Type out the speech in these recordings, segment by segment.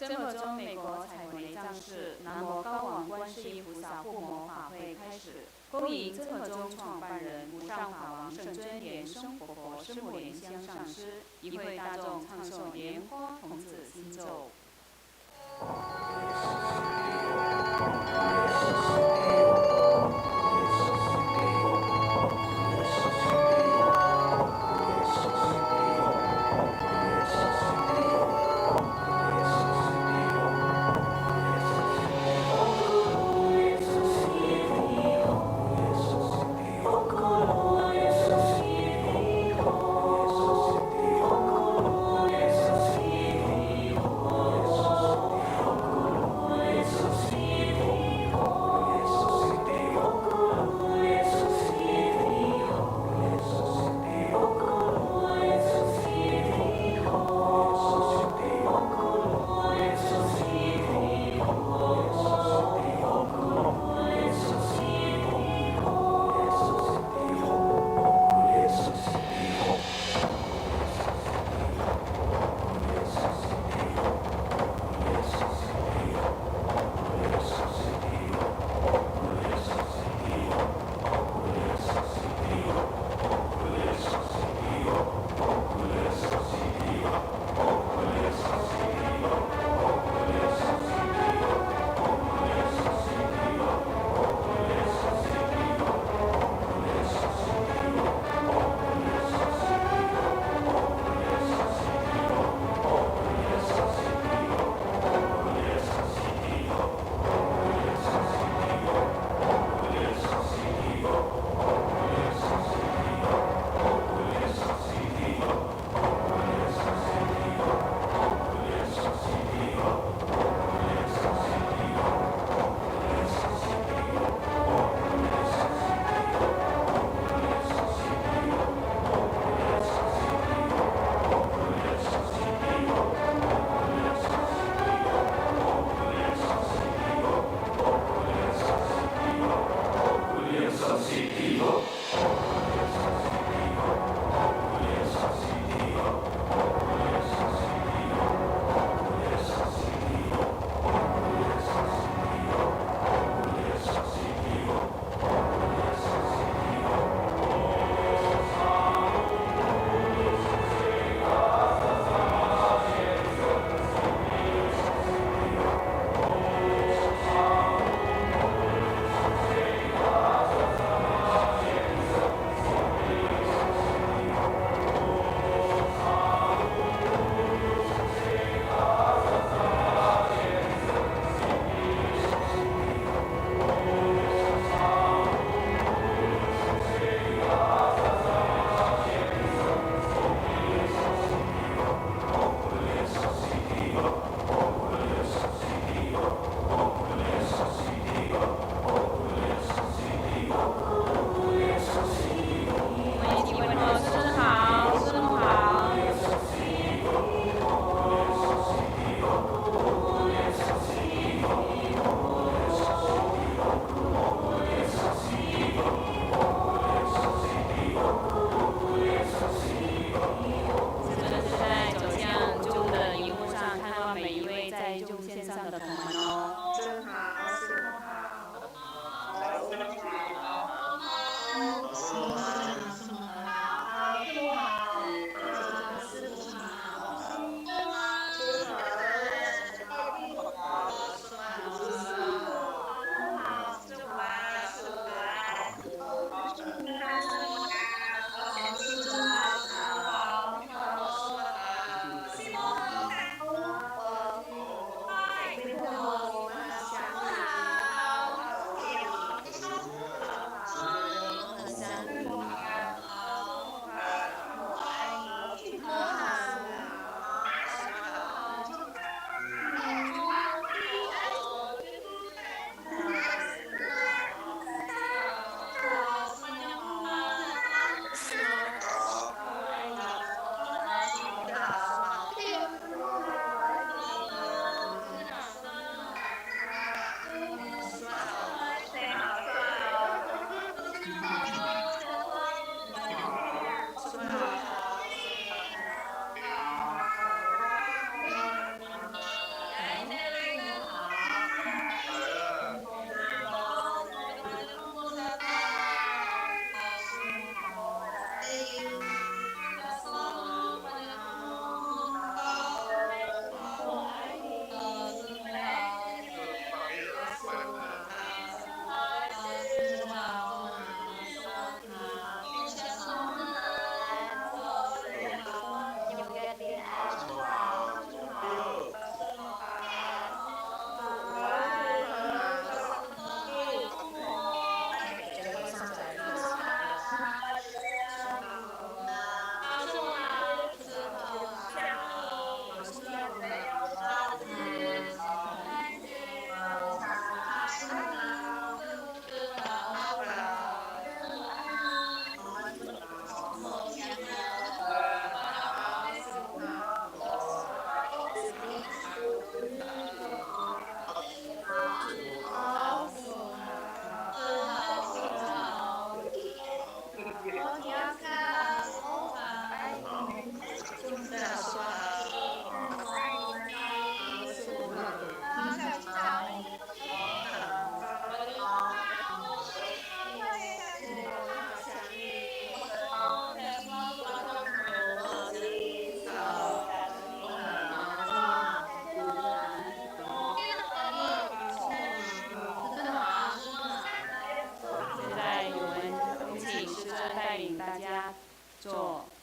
真火中美国彩虹雷藏寺南无高王观世音菩萨护摩法会开始，恭迎真火中创办人无上法王圣尊莲生活佛师母莲香上师，一会大众唱诵莲花童子心咒。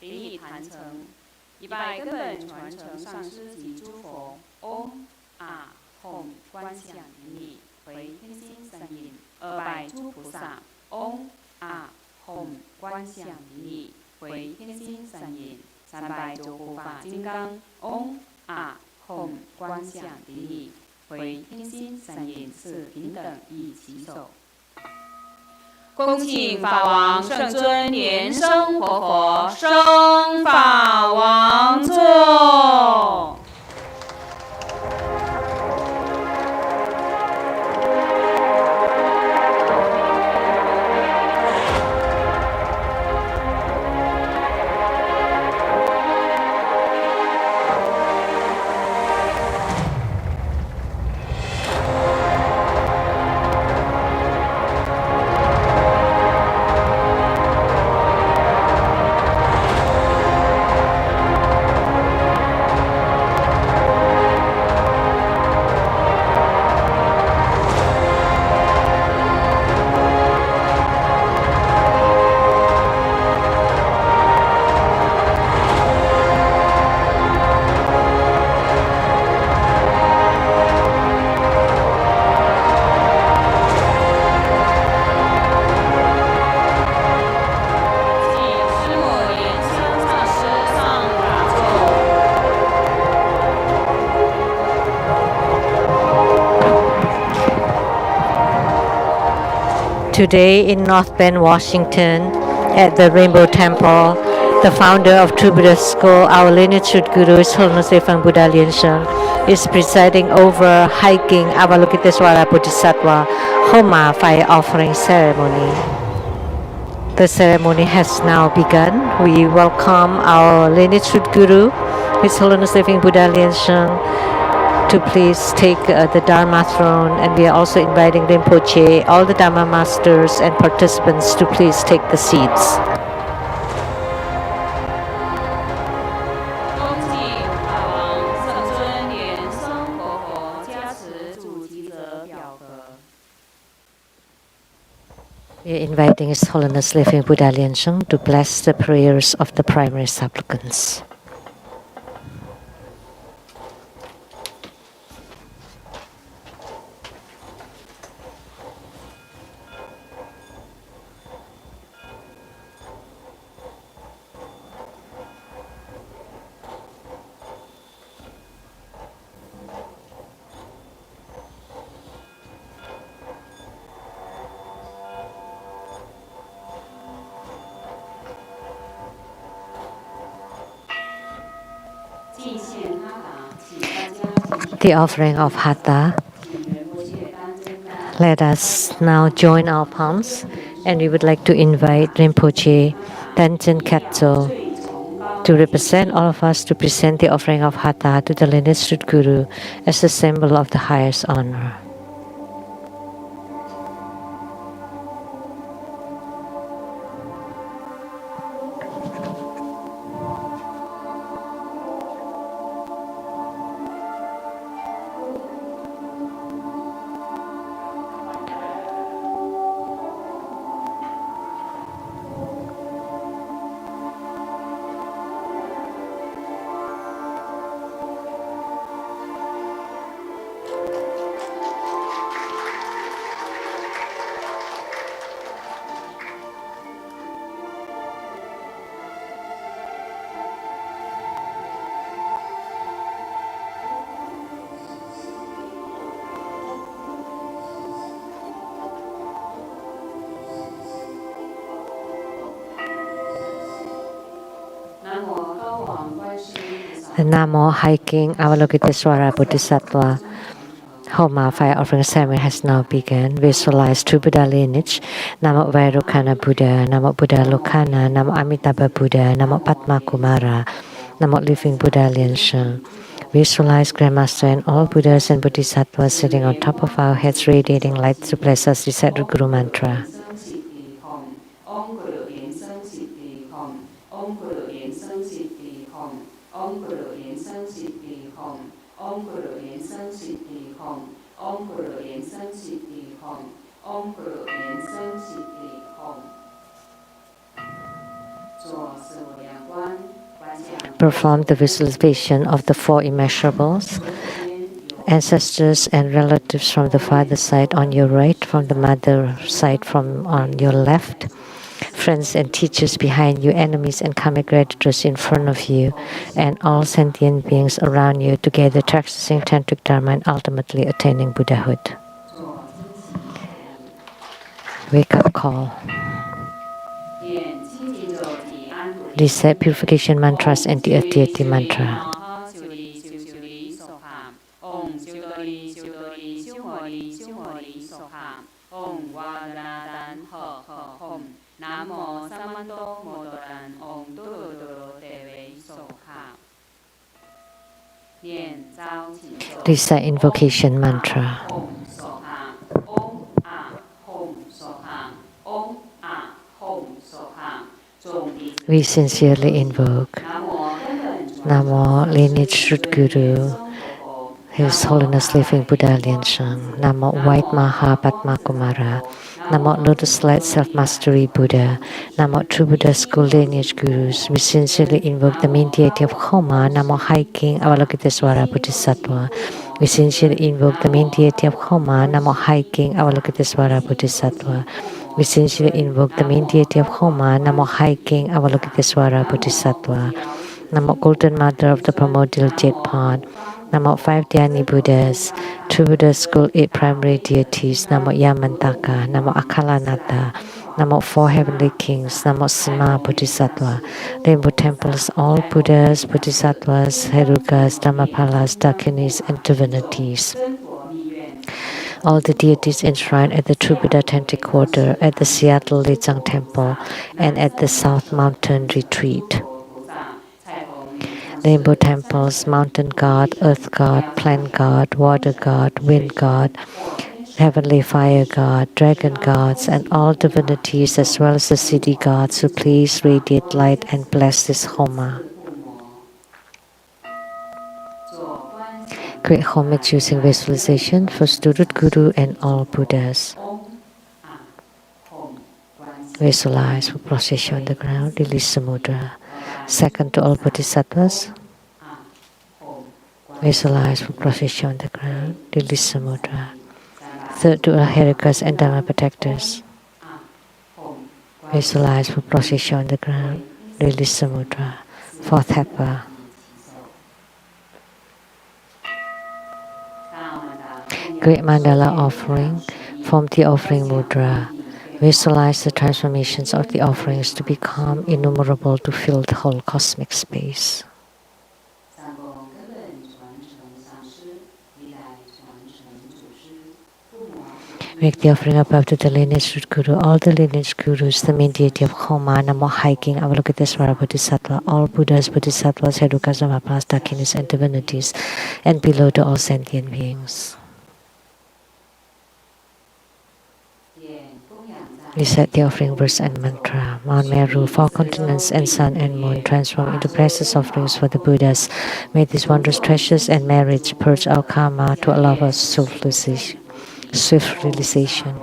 灵以坛成，以拜根本传承上师及诸佛。嗡啊吽观想灵力为天心三印。二拜诸菩萨。嗡啊吽观想灵力为天心三印。三拜九护法金刚。嗡啊吽观想灵力为天心三印。四平等一起手。恭请法王圣尊莲生活佛升法王座。Today in North Bend, Washington, at the Rainbow Temple, the founder of True Buddhist School, our lineage Guru, His Holiness Living Buddha Lian-Sheng, is presiding over hiking Avalokitesvara Bodhisattva Homa fire offering ceremony. The ceremony has now begun. We welcome our lineage Guru, His Holiness Living Buddha Lian-Sheng, to please take the Dharma throne, and we are also inviting Rinpoche, all the Dharma masters and participants to please take the seats. We are inviting His Holiness Living Buddha Lian-Sheng to bless the prayers of the primary supplicants. The offering of Hatha. Let us now join our palms, and we would like to invite Rinpoche Tenzin Katso to represent all of us to present the offering of Hatha to the lineage Guru as a symbol of the highest honor. The Namo hiking Avalokitesvara Bodhisattva Homa fire offering ceremony has now begun. Visualize True Buddha lineage. Namo Vairocana Buddha, Namo Buddha Lokana, Namo Amitabha Buddha, Namo Padmakumara, Namo Living Buddha Lian-Sheng. Visualize Grandmaster and all Buddhas and Bodhisattvas sitting on top of our heads, radiating light to bless us. Recite the Guru Mantra. Perform the visualization of the four immeasurables, ancestors and relatives from the father side on your right, from the mother side from on your left, friends and teachers behind you, enemies and karmic creditors in front of you, and all sentient beings around you, together practicing tantric dharma and ultimately attaining Buddhahood. Wake up call. Recite purification mantras and the earth deity mantra. Om Vajradan Ho Ho Hom Namo Samanto Modoran Om Doro Doro Deve Soha. Recite invocation mantra. Om Soha Om Ah Hom Soha Om Ah Hom Soha. We sincerely invoke Namo Lineage Root Guru, His Holiness Living Buddha Lian-Sheng, Namo White Maha Padmakumara, Namo Lotus Light Self-Mastery Buddha, Namo True Buddha School Lineage Gurus. We sincerely invoke the main deity of Homa, Namo High King Avalokitesvara Bodhisattva. We sincerely invoke the main deity of Homa, Namo High King Avalokitesvara Bodhisattva. We sincerely invoke the main deity of Homa, Namo High King Avalokitesvara Bodhisattva. Namo Golden Mother of the Primordial Jade Pod. Namo 5 Dhyani Buddhas, True Buddha School 8 Primary Deities, Namo Yamantaka, Namo Akalanata, Namo 4 Heavenly Kings, Namo Sima Bodhisattva, Rainbow Temples, all Buddhas, Bodhisattvas, Herukas, Dhammapalas, Dakinis, and divinities. All the deities enshrined at the True Buddha Tantric Quarter, at the Seattle Lechang Temple, and at the South Mountain Retreat. Rainbow temples, mountain god, earth god, plant god, water god, wind god, heavenly fire god, dragon gods, and all divinities as well as the city gods who please radiate light and bless this Homa. Great homage using visualization for Student Guru and all Buddhas. Visualize for procession on the ground, release the mudra. Second to all Bodhisattvas. Visualize for procession on the ground, release the mudra. Third to all Herikas and Dharma protectors. Visualize for procession on the ground, release the mudra. Fourth Hepa. Great Mandala offering, form the offering mudra. Visualize the transformations of the offerings to become innumerable to fill the whole cosmic space. Make the offering above to the lineage root guru, all the lineage gurus, the main deity of Homa, Namo High King Avalokitesvara Bodhisattva, all Buddhas, Bodhisattvas, Herukas, Dhammapalas, Dakinis, and divinities, and below to all sentient beings. Recite the offering verse and mantra. Mount Meru, 4 continents, and sun and moon transform into precious offerings for the Buddhas. May these wondrous treasures and merits purge our karma to allow us swift realization.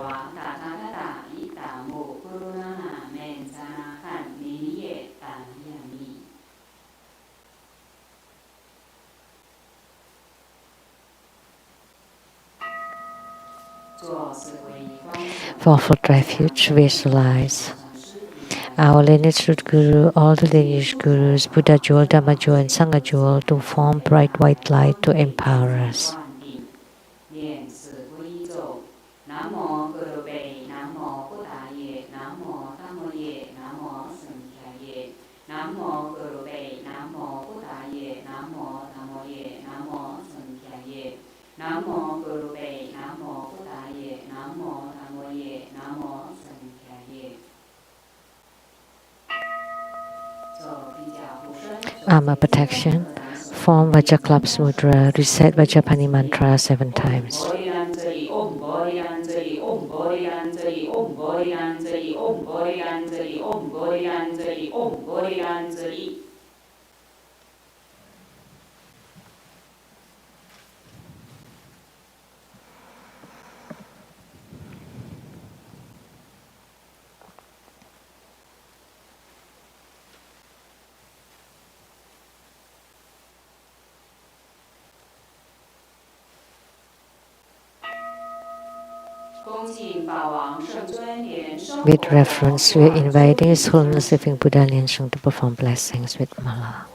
For fourfold refuge, visualize our lineage root guru, all the lineage gurus, Buddha jewel, Dhamma jewel, and Sangha jewel to form bright white light to empower us. Armor protection. Form Vajraklapsa mudra. Recite Vajrapani mantra 7 times. With reference, we are inviting His Holiness Living Buddha Lian-Sheng to perform blessings with Mala.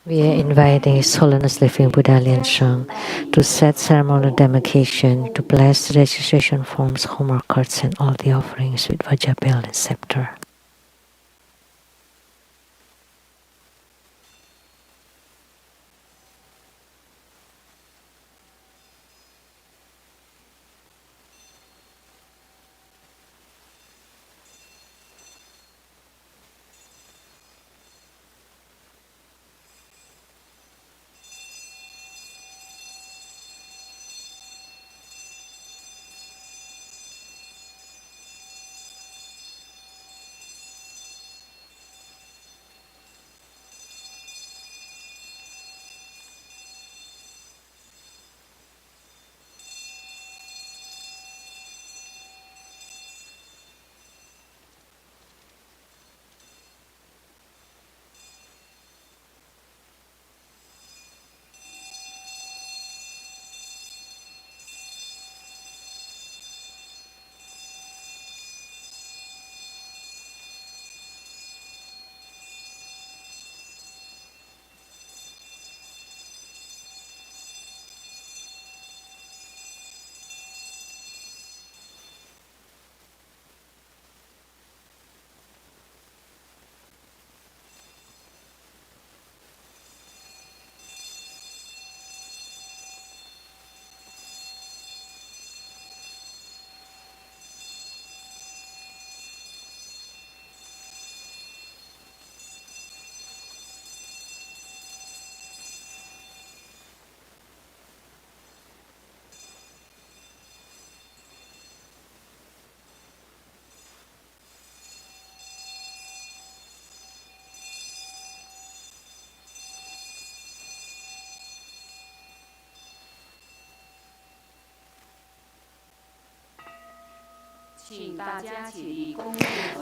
We are inviting His Holiness Living Buddha Lian-Sheng to set ceremonial demarcation, to bless the registration forms, Homa cards, and all the offerings with Vajra bell and scepter.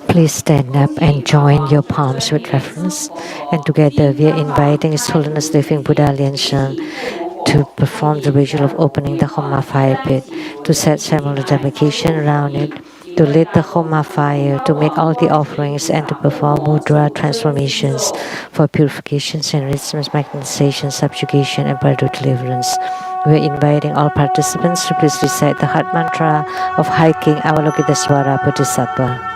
Please stand up and join your palms with reverence. And together we are inviting His Holiness Living Buddha Lian-Sheng to perform the ritual of opening the Homa fire pit, to set ceremonial demarcation around it, to lit the Homa fire, to make all the offerings, and to perform mudra transformations for purifications, enrichments, magnetization, subjugation, and further deliverance. We are inviting all participants to please recite the heart mantra of High King Avalokitesvara Bodhisattva.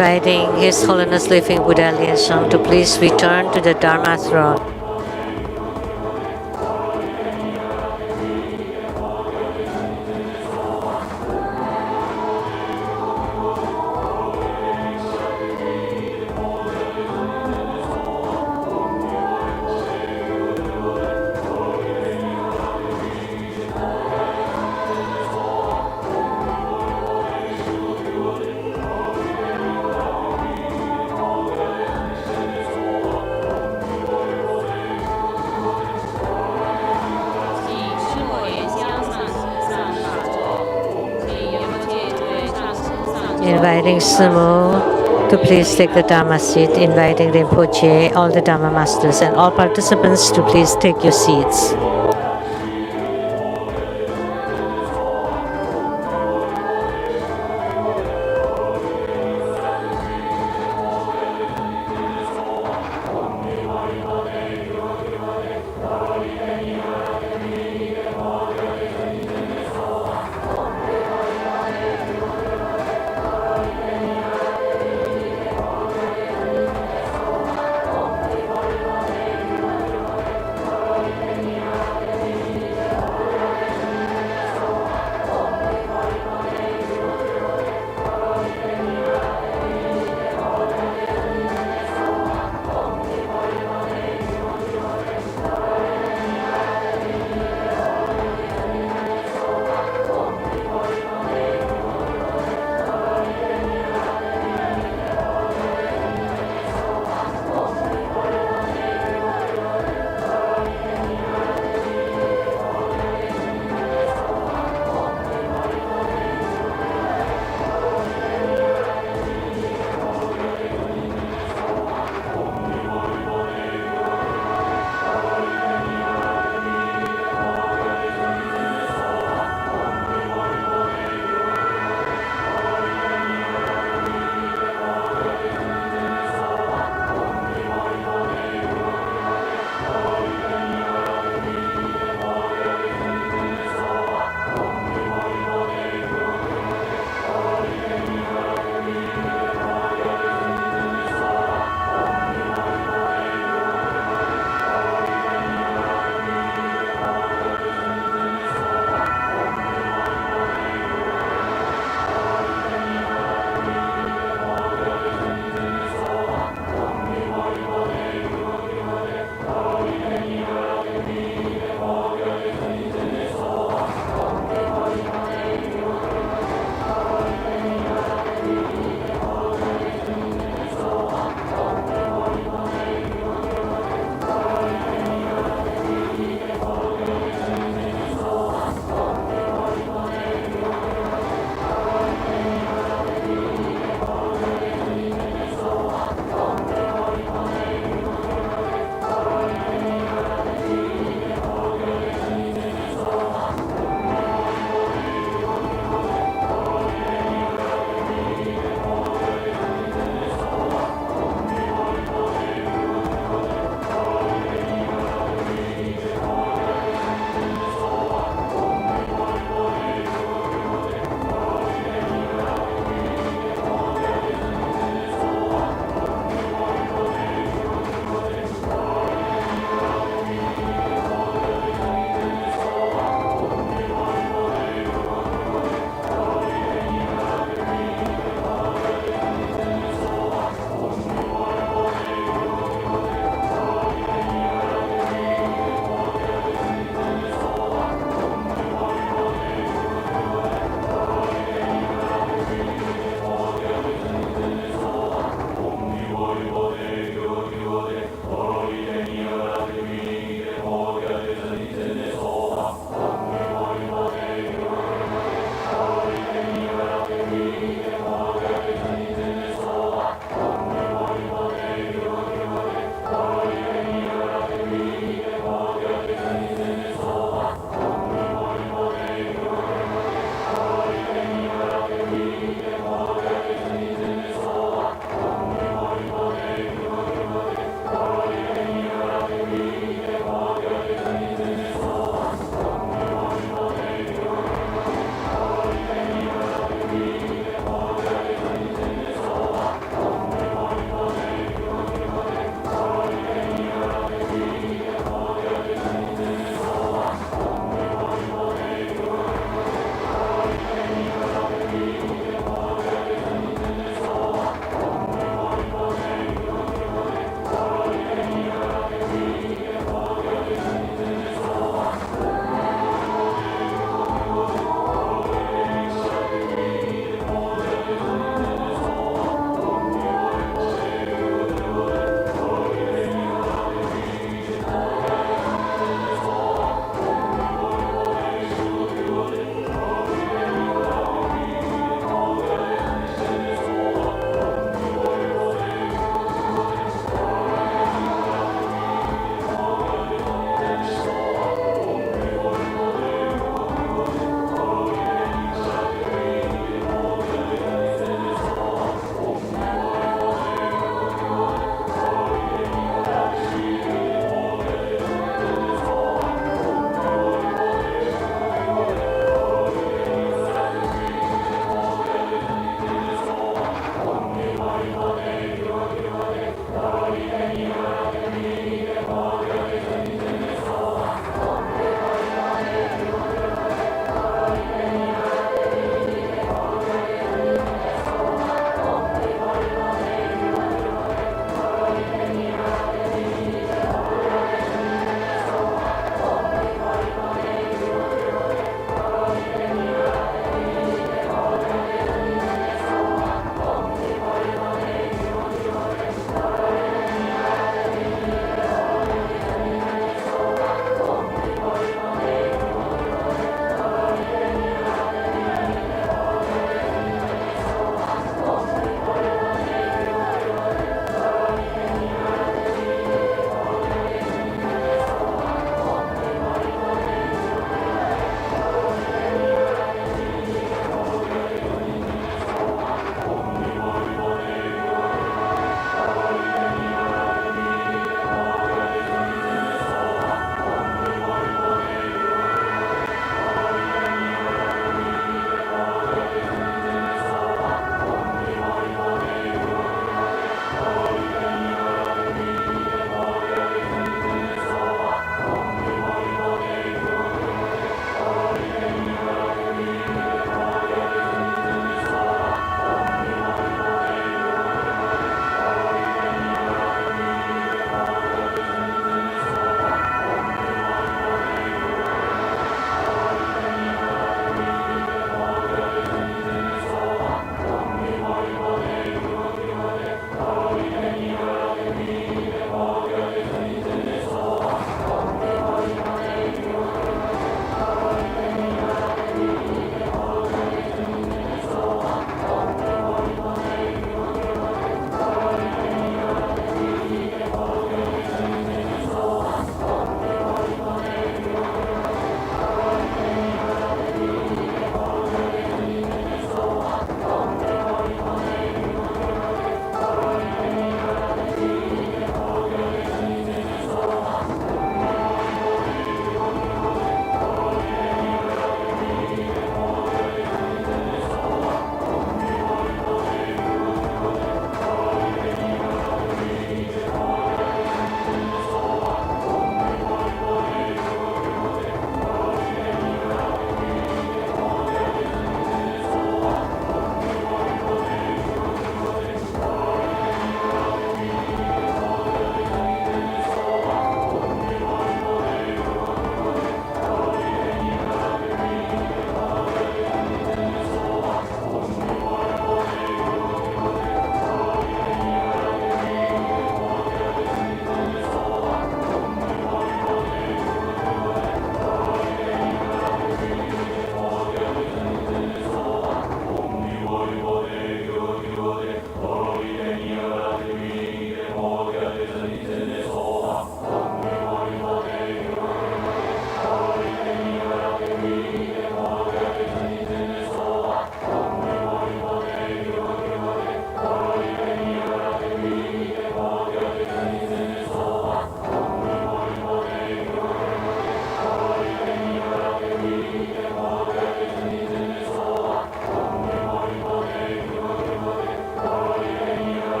inviting His Holiness Living Buddha Lian-Sheng to please return to the Dharma throne. Inviting Sumu to please take the Dharma seat, inviting Rinpoche, all the Dharma masters, and all participants to please take your seats.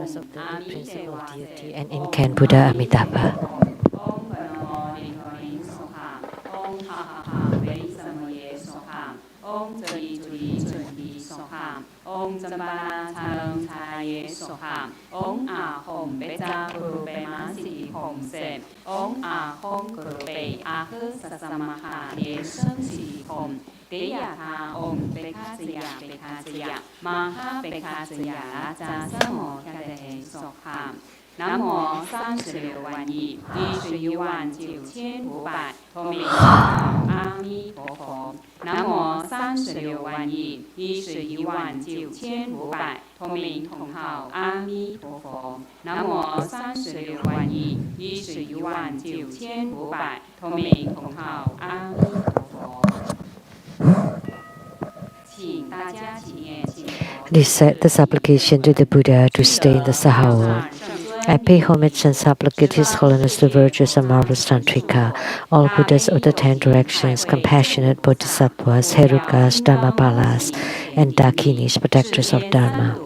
because of the principal deity and incarnate Buddha Amitabha. Nam mô 36万亿11万9500同名阿弥陀佛。南无36万亿11万9500同名同号阿弥陀佛。南无36万亿11万9500同名同号阿弥陀佛。请大家起念经。Recite the supplication to the Buddha to stay in the Saha world. I pay homage and supplicate His Holiness the virtuous and marvelous Tantrika, all Buddhas of the 10 directions, compassionate Bodhisattvas, Herukas, Dharmapalas, and Dakinis, protectors of Dharma.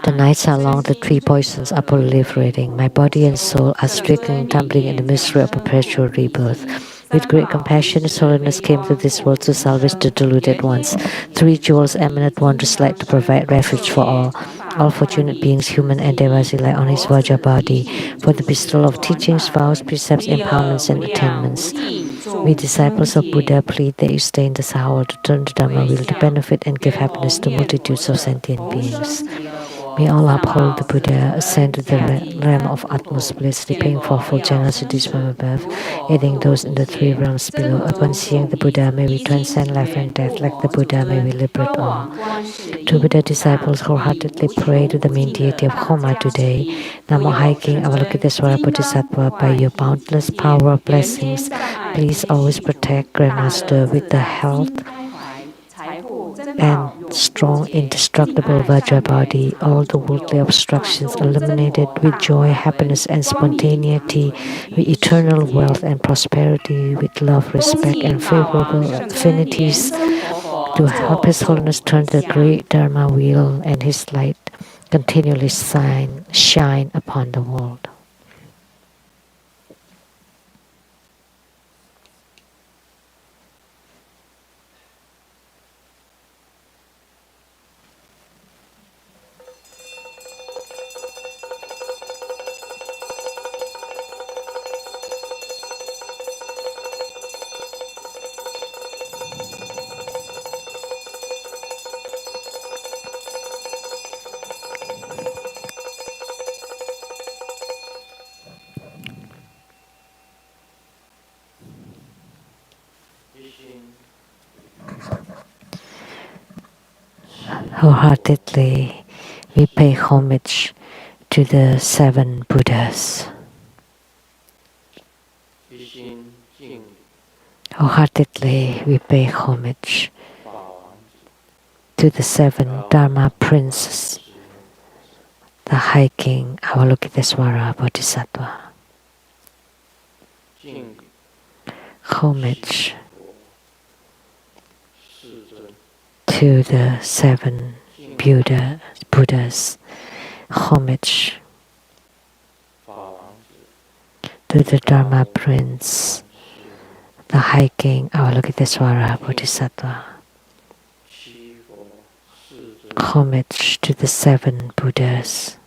The nights are long, the 3 poisons are proliferating. My body and soul are stricken, tumbling in the misery of perpetual rebirth. With great compassion, His Holiness came to this world to salvage the deluded ones. 3 jewels eminent wondrous light to provide refuge for all. All fortunate beings, human and devas, rely on His Vajra body for the bestowal of teachings, vows, precepts, empowerments, and attainments. We disciples of Buddha plead that you stay in the Saha world to turn the Dharma wheel to benefit and give happiness to multitudes of sentient beings. May all uphold the Buddha, ascend to the realm of utmost bliss, repaying fourfold generosities from above, aiding those in the 3 realms below. Upon seeing the Buddha, may we transcend life and death. Like the Buddha, may we liberate all. True Buddha disciples wholeheartedly pray to the main deity of Homa today. Namo High King Avalokitesvara Bodhisattva, by your boundless power of blessings, please always protect Grandmaster with the health and strong, indestructible Vajra body, all the worldly obstructions eliminated with joy, happiness, and spontaneity, with eternal wealth and prosperity, with love, respect, and favorable affinities, to help His Holiness turn the great Dharma wheel and His light continually shine upon the world. Wholeheartedly, we pay homage to the 7 Buddhas. Wholeheartedly, we pay homage to the 7 Dharma princes, the High King Avalokitesvara Bodhisattva. Homage to the 7 Buddhas. Homage to the Dharma Prince, the High King Avalokitesvara Bodhisattva. Homage to the 7 Buddhas,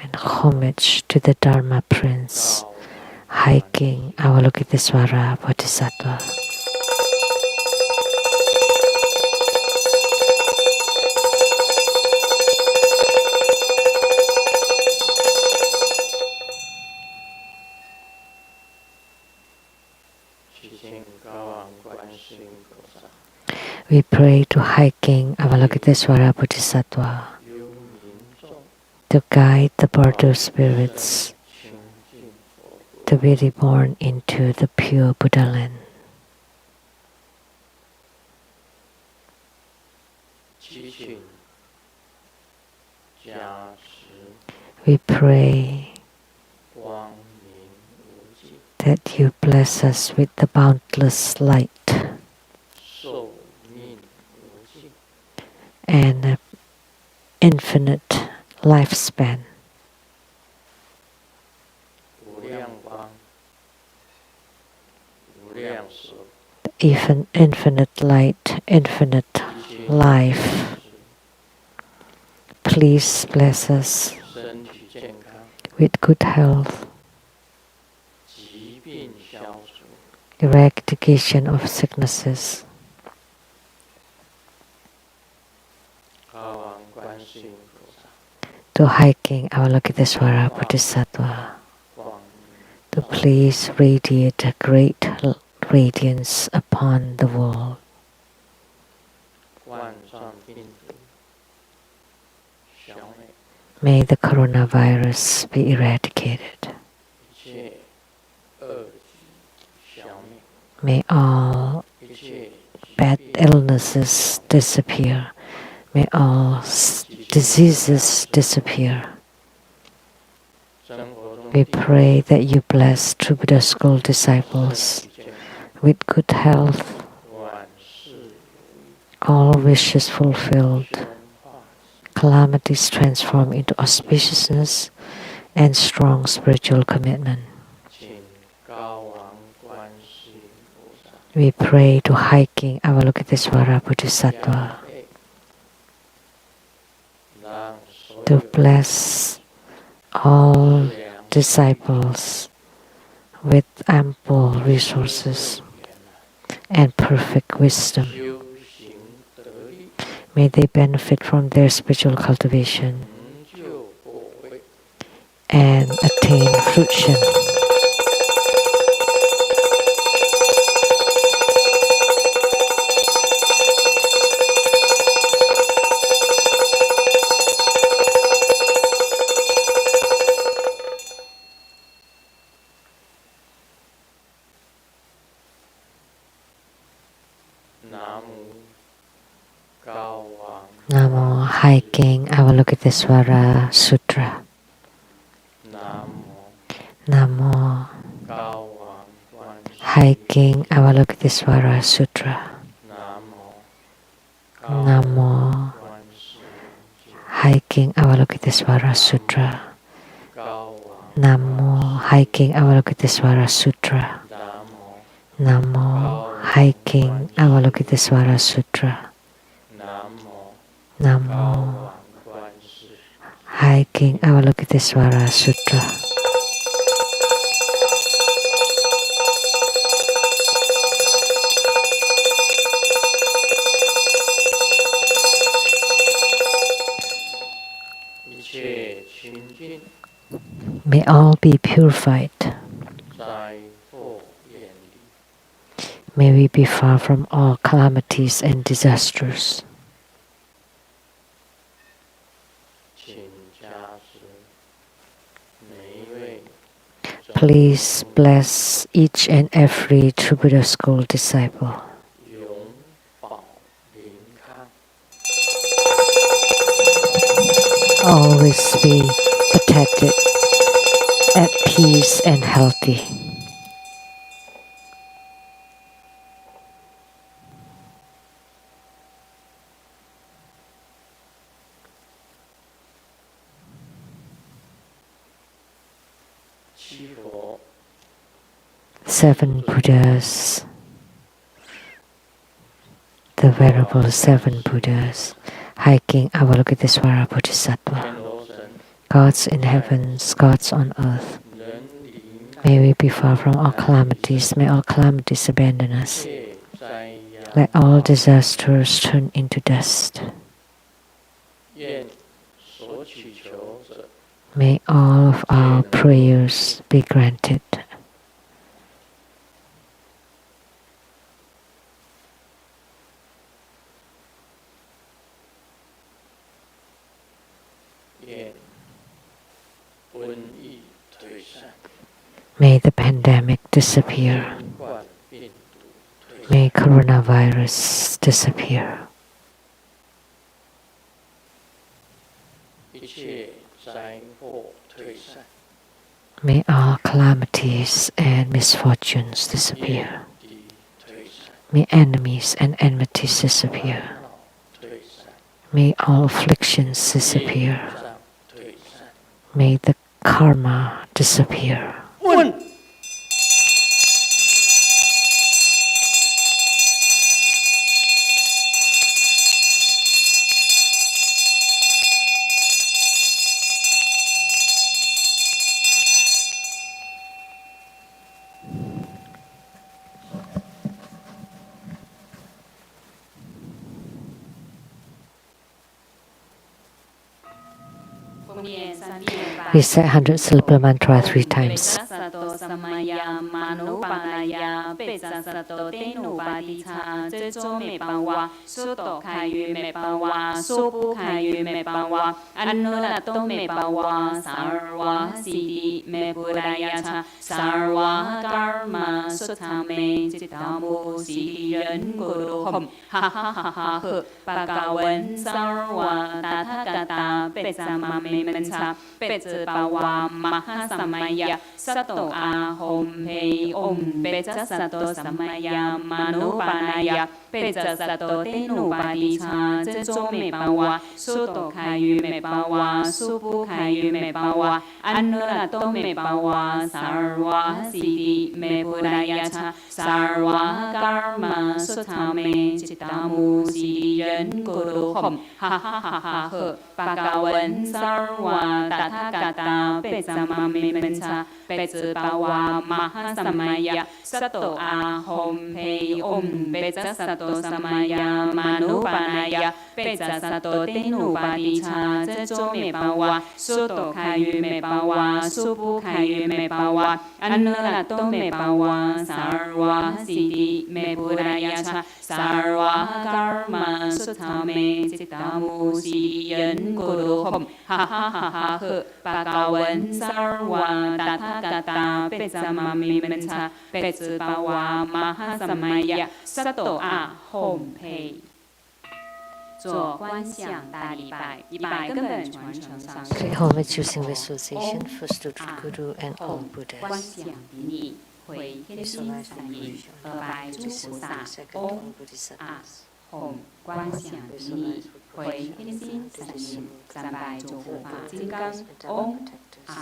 and homage to the Dharma Prince, High King Avalokitesvara Bodhisattva. We pray to High King Avalokitesvara Bodhisattva to guide the Bardo spirits to be reborn into the pure Buddha land. We pray that you bless us with the boundless light and infinite lifespan. Even infinite light, infinite life, please bless us with good health, eradication of sicknesses. To High King Avalokitesvara Bodhisattva, to please radiate a great radiance upon the world. May the coronavirus be eradicated. May all bad illnesses disappear. May all diseases disappear. We pray that you bless True Buddha School disciples with good health, all wishes fulfilled, calamities transformed into auspiciousness, and strong spiritual commitment. We pray to High King Avalokitesvara Bodhisattva to bless all disciples with ample resources and perfect wisdom. May they benefit from their spiritual cultivation and attain fruition. Namo High King Avalokitesvara Sutra. Namo High King Avalokitesvara Sutra. Namo High King Avalokitesvara Sutra. Namo High King Avalokitesvara Sutra. Namo High King Avalokitesvara Sutra. Namo High King Avalokitesvara Sutra. May all be purified. May we be far from all calamities and disasters. Please bless each and every True Buddha School disciple. Always be protected, at peace and healthy. Seven Buddhas, the Venerable Seven Buddhas, High King Avalokitesvara Bodhisattva, gods in heavens, gods on earth, may we be far from all calamities, may all calamities abandon us. Let all disasters turn into dust. May all of our prayers be granted. May the pandemic disappear. May coronavirus disappear. May all calamities and misfortunes disappear. May enemies and enmities disappear. May all afflictions disappear. May the karma disappear. Recite 100 syllable mantra 3 times. Say homage using visualization first to Guru and all Buddhas. Visualize the apparition of Bodhisattva, second all Bodhisattvas. Visualize with Bodhisattva, protectors.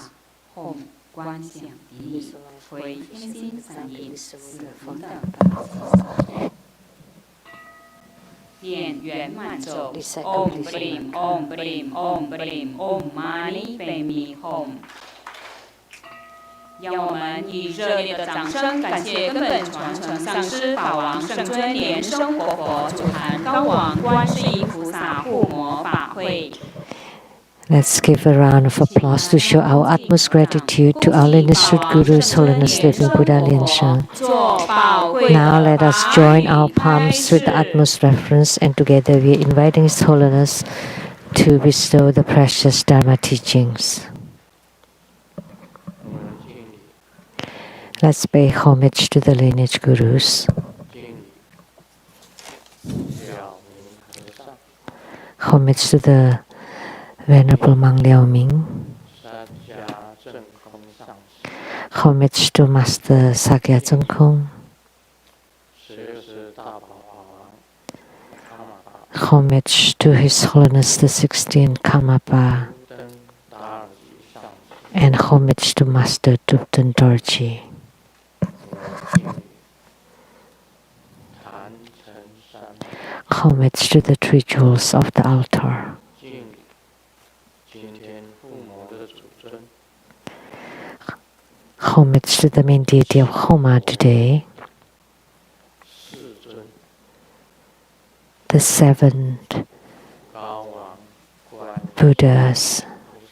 Om Brim, Om Brim, Om Brim, Om Mani Padme Hum。让我们以热烈的掌声感谢根本传承上师法王圣尊莲生活佛主坛高王观世音菩萨护摩法会。Let's give a round of applause to show our utmost gratitude to our lineage Guru, His Holiness Living Buddha Lian-Sheng. Now let us join our palms with the utmost reverence, and together we are inviting His Holiness to bestow the precious Dharma teachings. Let's pay homage to the lineage Gurus. Homage to the Venerable Mang Liao Ming. Homage to Master Sakya Tsung Kung. Homage to His Holiness the 16th Karmapa. And homage to Master Thupten Dorji. Homage to the 3 jewels of the altar. Homage to the main deity of Homa today. The 7th Buddhas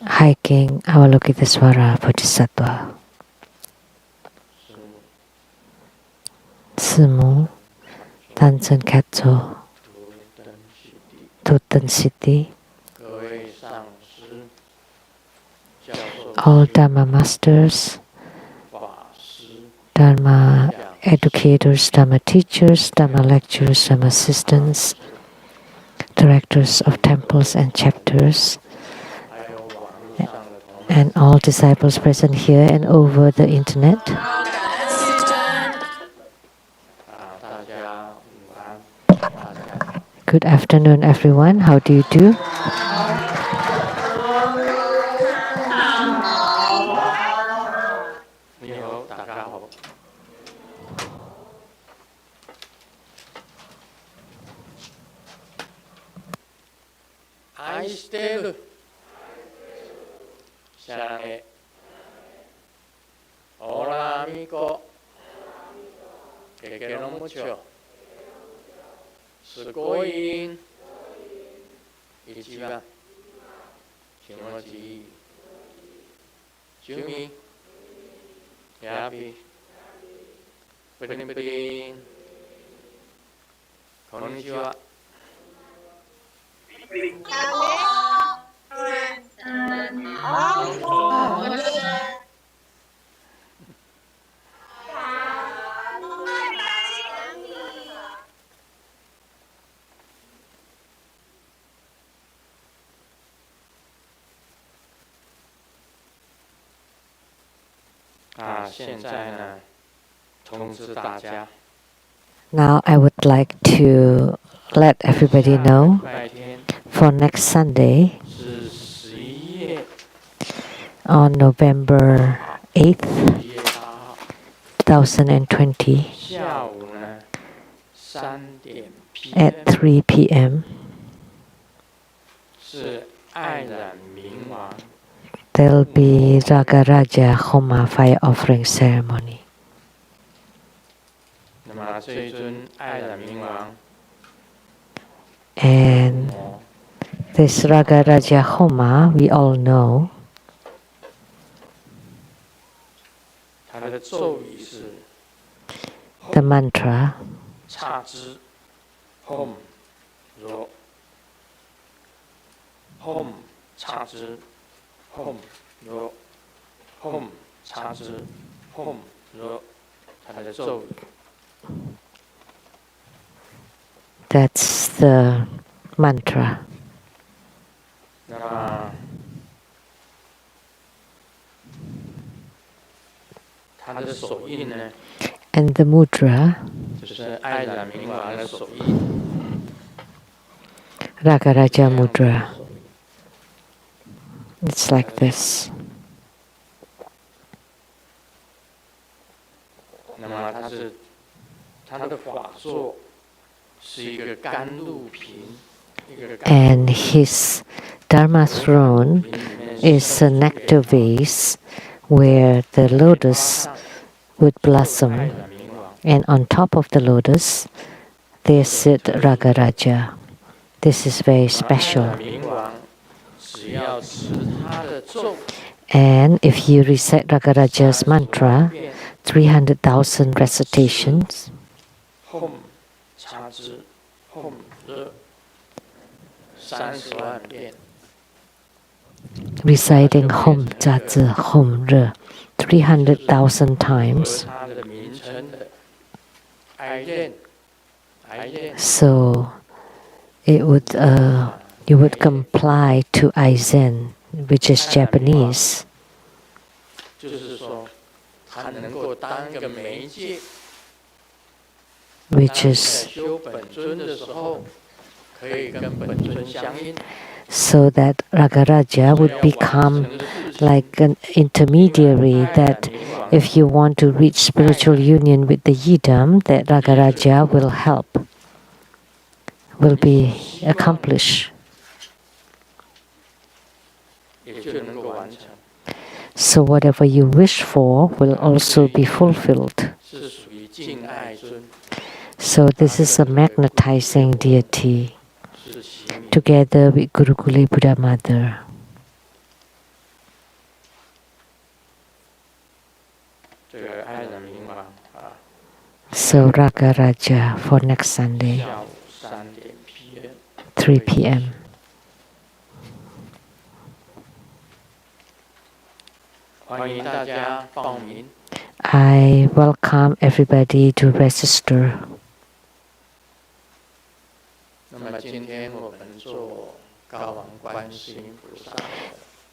hiking Avalokitesvara Bodhisattva. 四母丹增开座Thupten Siddhi. All Dharma masters, Dharma educators, Dharma teachers, Dharma lecturers, Dharma assistants, directors of temples and chapters, and all disciples present here and over the internet. Good afternoon, everyone. How do you do? Stelu. Sarange. Hola amigo. Te quiero mucho. Sugoin. Ichiban. Kimochi. Jumi. Happy. Puding. Konnichiwa. Now I would like to let everybody know for next Sunday on November 8th, 2020 at 3 p.m. there will be Ragaraja Homa fire offering ceremony. And this Ragaraja Homa, we all know, the mantra Hom, ro. Hom, cha zhi. Hom, ro. Hom, cha zhi. Hom, ro. 它的咒语。That's the mantra. 那么，它的手印呢？ And the mudra, 就是爱染明王的手印。Ragaraja mudra. It's like this. 那么它的法座是一个甘露瓶，一个甘露。 And his Dharma throne is a nectar vase where the lotus would blossom, and on top of the lotus there sit Ragaraja. This is very special. And if you recite Ragaraja's mantra, 300,000 recitations, reciting Hom Cha Zi Hom Re 300,000 times, so it would you would comply to Aizen, which is Japanese. Which is so that Ragaraja would become like an intermediary, that if you want to reach spiritual union with the Yidam, that Ragaraja will help, will be accomplished. So whatever you wish for will also be fulfilled. So this is a magnetizing deity together with Gurukuli Buddha Mother. So Ragaraja for next Sunday, 3 p.m. I welcome everybody to register.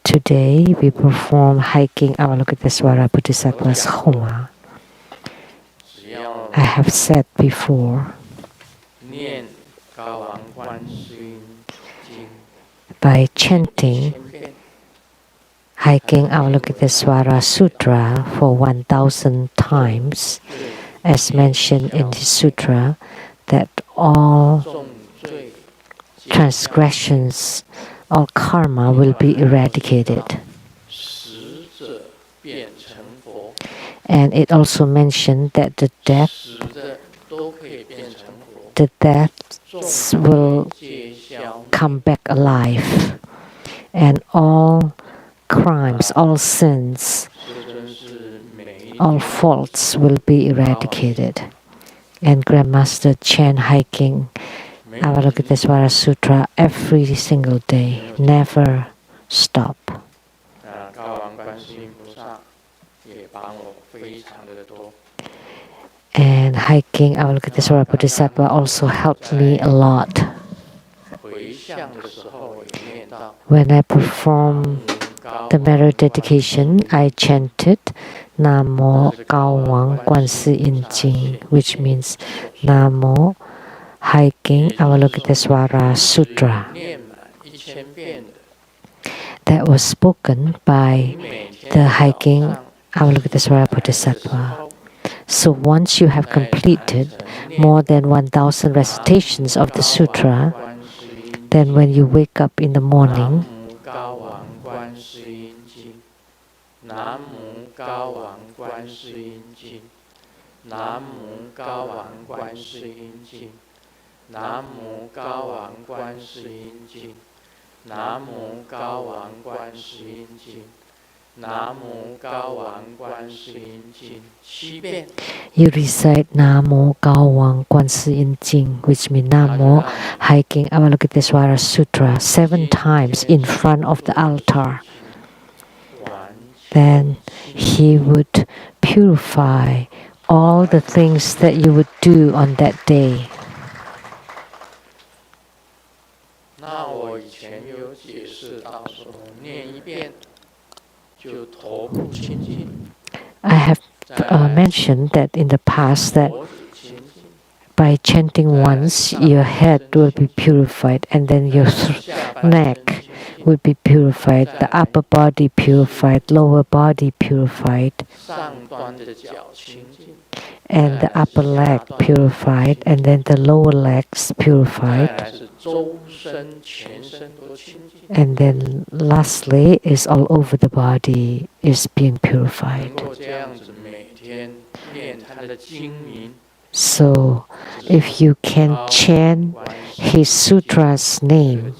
Today we perform hiking Avalokitesvara Bodhisattva's Homa. I have said before, by chanting hiking Avalokitesvara Sutra for 1,000 times, as mentioned in the sutra, that all transgressions all karma will be eradicated. And it also mentioned that the deaths will come back alive, and all crimes, all sins, all faults will be eradicated. And Grandmaster chant hiking Avalokitesvara Sutra every single day, never stop. And hiking Avalokitesvara Bodhisattva also helped me a lot. When I perform the marriage dedication, I chanted Namo Cao Wang Guan Si Yin Jing, which means Namo hiking Avalokitesvara Sutra. That was spoken by the hiking Avalokitesvara Bodhisattva. So once you have completed more than 1,000 recitations of the sutra, then when you wake up in the morning, you recite Namo Cao Wang Guan Si Yin Jing, which means Namo hiking Avalokitesvara Sutra 7 times in front of the altar. Then he would purify all the things that you would do on that day. I have mentioned that in the past that by chanting once, your head will be purified, and then your neck will be purified, the upper body purified, lower body purified, and the upper leg purified, and then the lower legs purified. And then lastly is all over the body is being purified. So if you can chant his sutra's name,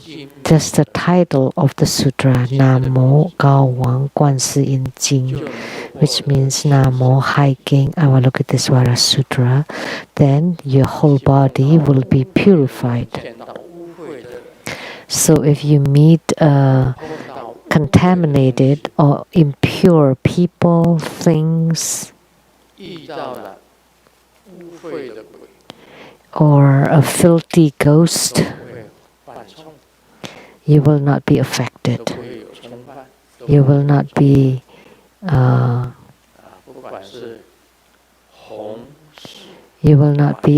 just the title of the sutra, Namo Cao Wang Guan Si Yin Jing, which means Namo hiking Avalokitesvara Sutra, then your whole body will be purified. So if you meet contaminated or impure people, things, or a filthy ghost, you will not be affected. You will not be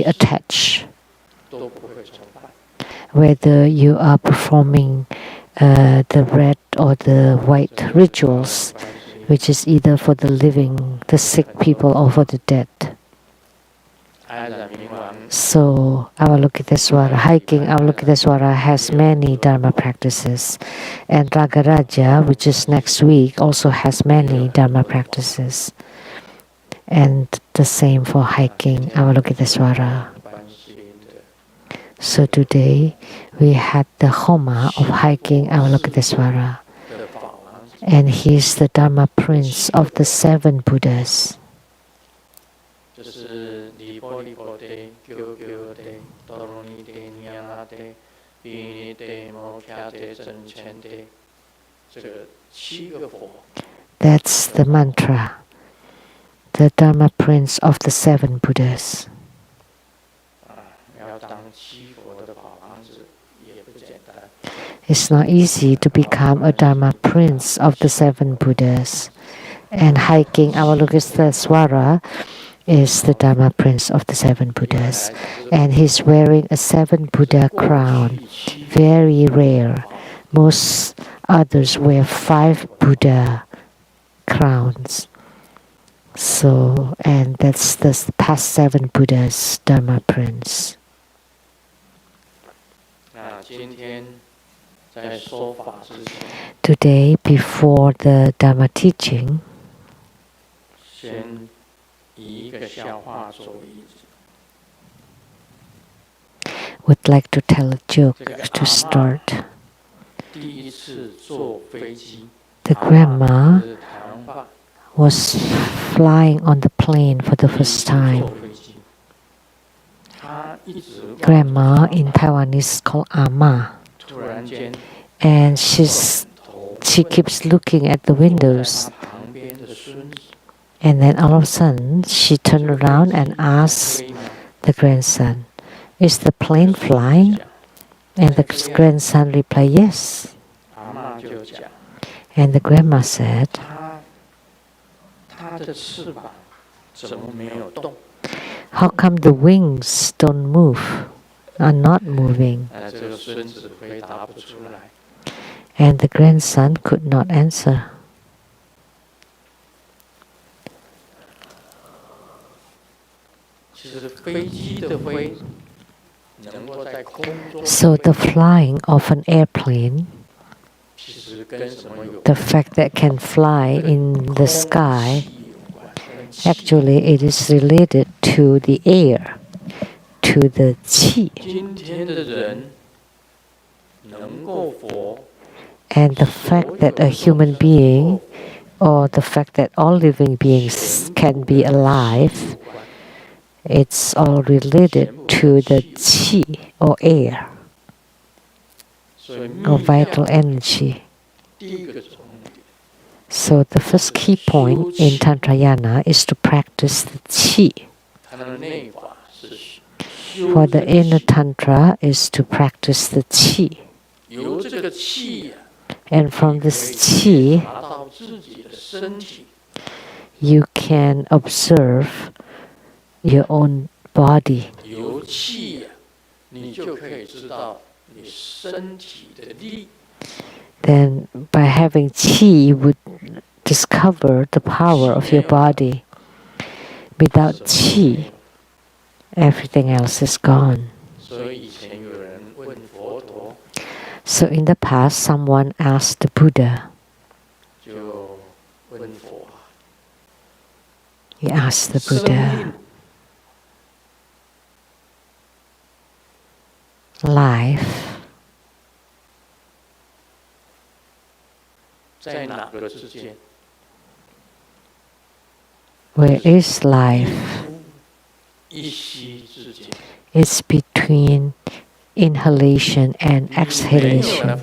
attached. Whether you are performing the red or the white rituals, which is either for the living, the sick people, or for the dead. So Avalokitesvara, hiking Avalokitesvara has many Dharma practices, and Ragaraja, which is next week, also has many Dharma practices, and the same for hiking Avalokitesvara. So today we had the Homa of hiking Avalokitesvara, and he is the Dharma Prince of the 7 Buddhas. That's the mantra, the Dharma Prince of the 7 Buddhas. It's not easy to become a Dharma Prince of the 7 Buddhas. And hiking Avalokitesvara is the Dharma Prince of the 7 Buddhas. And he's wearing a 7 Buddha crown, very rare. Most others wear 5 Buddha crowns. So, and that's the past 7 Buddhas, Dharma Prince. Today, before the Dharma teaching, would like to tell a joke to start. The grandma was flying on the plane for the first time. Grandma in Taiwanese is called Ama. And she keeps looking at the windows. And then all of a sudden, she turned around and asked the grandson, "Is the plane flying?" And the grandson replied, "Yes." And the grandma said, "How come the wings don't move, are not moving?" And the grandson could not answer. So the flying of an airplane, the fact that it can fly in the sky, actually it is related to the air, to the qi. And the fact that a human being, or the fact that all living beings can be alive, it's all related to the qi, or air, or vital energy. So the first key point in Tantrayana is to practice the qi. For the inner Tantra is to practice the qi. And from this qi, you can observe your own body. Then by having qi, you would discover the power of your body. Without qi, everything else is gone. So in the past, someone asked the Buddha. He asked the Buddha, life, where is life? It's between inhalation and exhalation.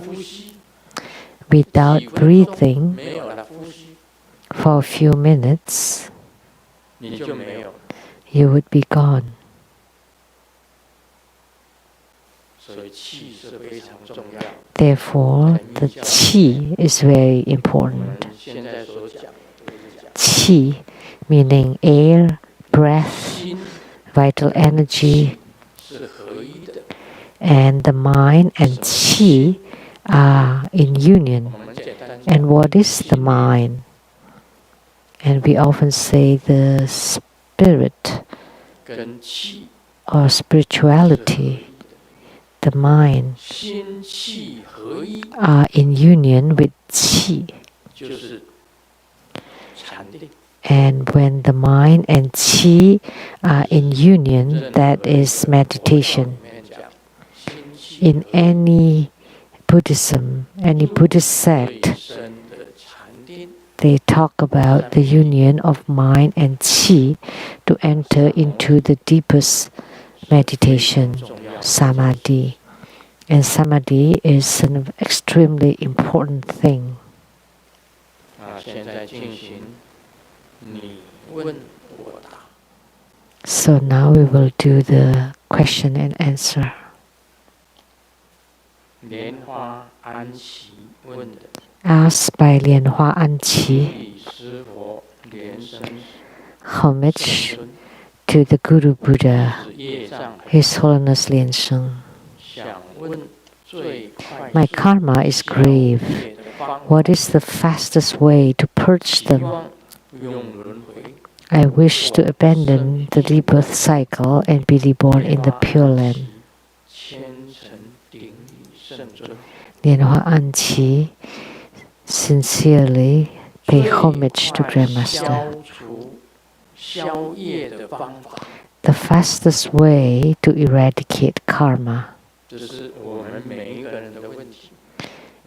Without breathing for a few minutes, you would be gone. Therefore, the qi is very important. Qi meaning air, breath, vital energy, and the mind and qi are in union. And what is the mind? And we often say the spirit or spirituality, the mind, are in union with qi. And when the mind and qi are in union, that is meditation. In any Buddhism, any Buddhist sect, they talk about the union of mind and qi to enter into the deepest meditation, samadhi. And samadhi is an extremely important thing. So now we will do the question and answer. Asked by Lianhua Anqi, homage to the Guru Buddha, His Holiness Lian-Sheng. My karma is grave. What is the fastest way to purge them? I wish to abandon the rebirth cycle and be reborn in the Pure Land. Lianhua Anqi sincerely pay homage to Grandmaster. The fastest way to eradicate karma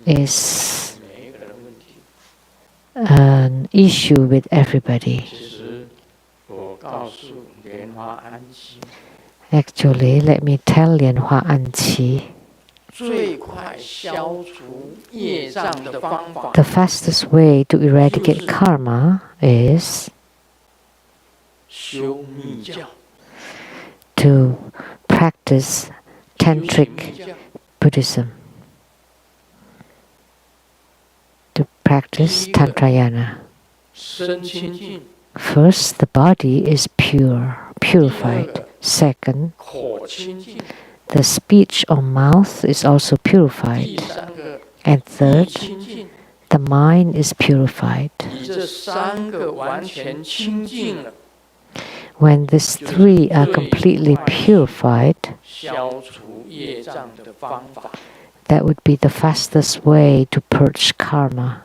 is an issue with everybody. Actually, let me tell Lianhua Anqi, the fastest way to eradicate karma is to practice tantric Buddhism, to practice Tantrayana. First, the body is purified. Second, the speech or mouth is also purified. And third, the mind is purified. When these three are completely purified, that would be the fastest way to purge karma.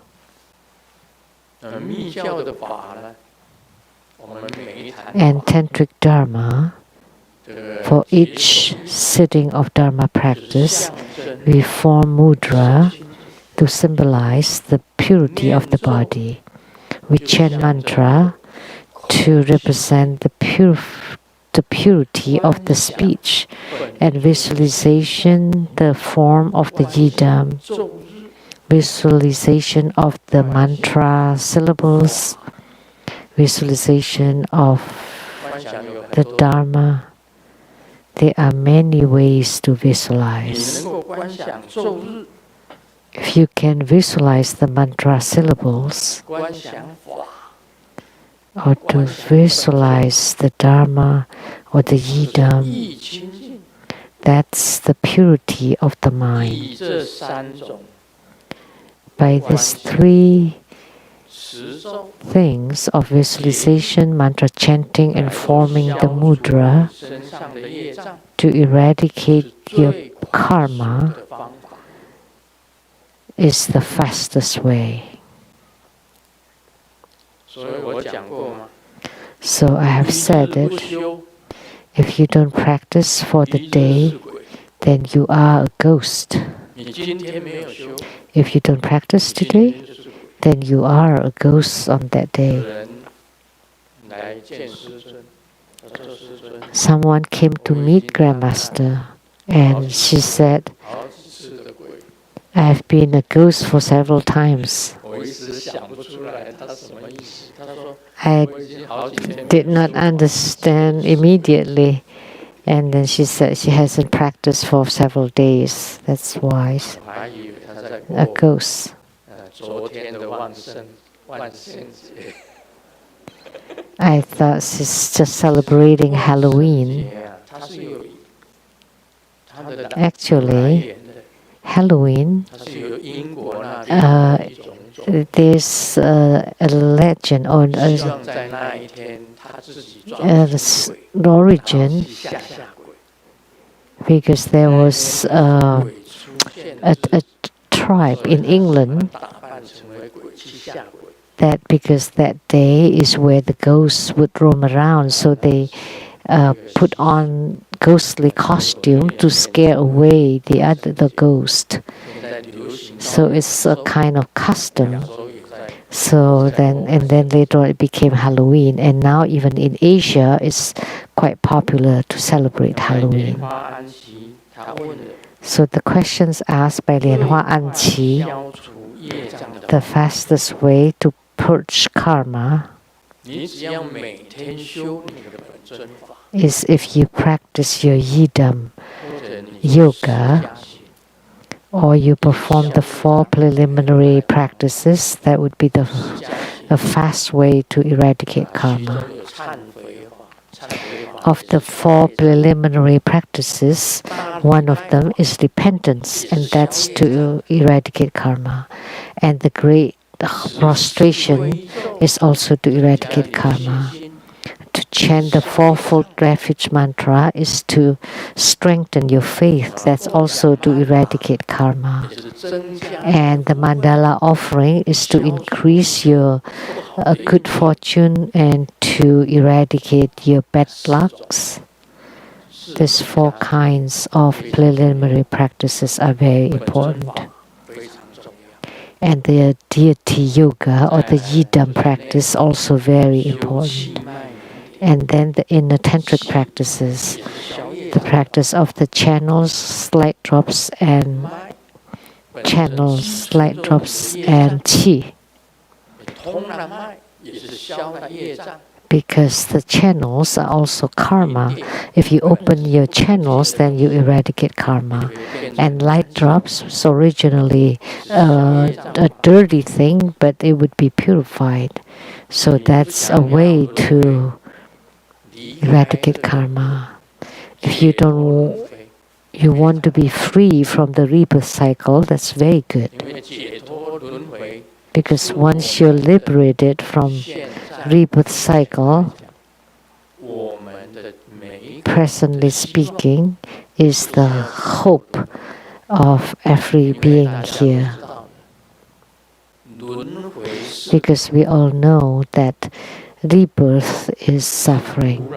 And Tantric Dharma, for each sitting of Dharma practice, we form mudra to symbolize the purity of the body. We chant mantra to represent the purity of the speech, and visualization the form of the yidam, visualization of the mantra syllables, visualization of the Dharma. There are many ways to visualize. If you can visualize the mantra syllables, or to visualize the Dharma or the yidam, that's the purity of the mind. By these three things of visualization, mantra chanting, and forming the mudra to eradicate your karma is the fastest way. So I have said it. If you don't practice for the day, then you are a ghost. If you don't practice today, then you are a ghost on that day. Someone came to meet Grandmaster and she said, I have been a ghost for several times. I did not understand immediately. And then she said she hasn't practiced for several days. That's why a ghost. I thought she's just celebrating Halloween. Actually, Halloween, there's a legend or an origin, because there was a tribe in England that because that day is where the ghosts would roam around, so they put on ghostly costume to scare away the ghost. So it's a kind of custom. So then later on it became Halloween, and now even in Asia it's quite popular to celebrate Halloween. So the questions asked by Lianhua Anqi, the fastest way to purge karma is if you practice your yidam yoga, or you perform the 4 preliminary practices. That would be a fast way to eradicate karma. Of the 4 preliminary practices, one of them is repentance, and that's to eradicate karma. And the great prostration is also to eradicate karma. To chant the fourfold refuge mantra is to strengthen your faith. That's also to eradicate karma. And the mandala offering is to increase your good fortune and to eradicate your bad lucks. These 4 kinds of preliminary practices are very important. And the deity yoga or the yidam practice also very important. And then the inner tantric practices, the practice of the channels, slight drops, and qi. Because the channels are also karma. If you open your channels, then you eradicate karma. And light drops was originally a dirty thing, but it would be purified. So that's a way to eradicate karma. If you want to be free from the rebirth cycle, that's very good. Because once you're liberated from rebirth cycle, presently speaking, is the hope of every being here. Because we all know that rebirth is suffering.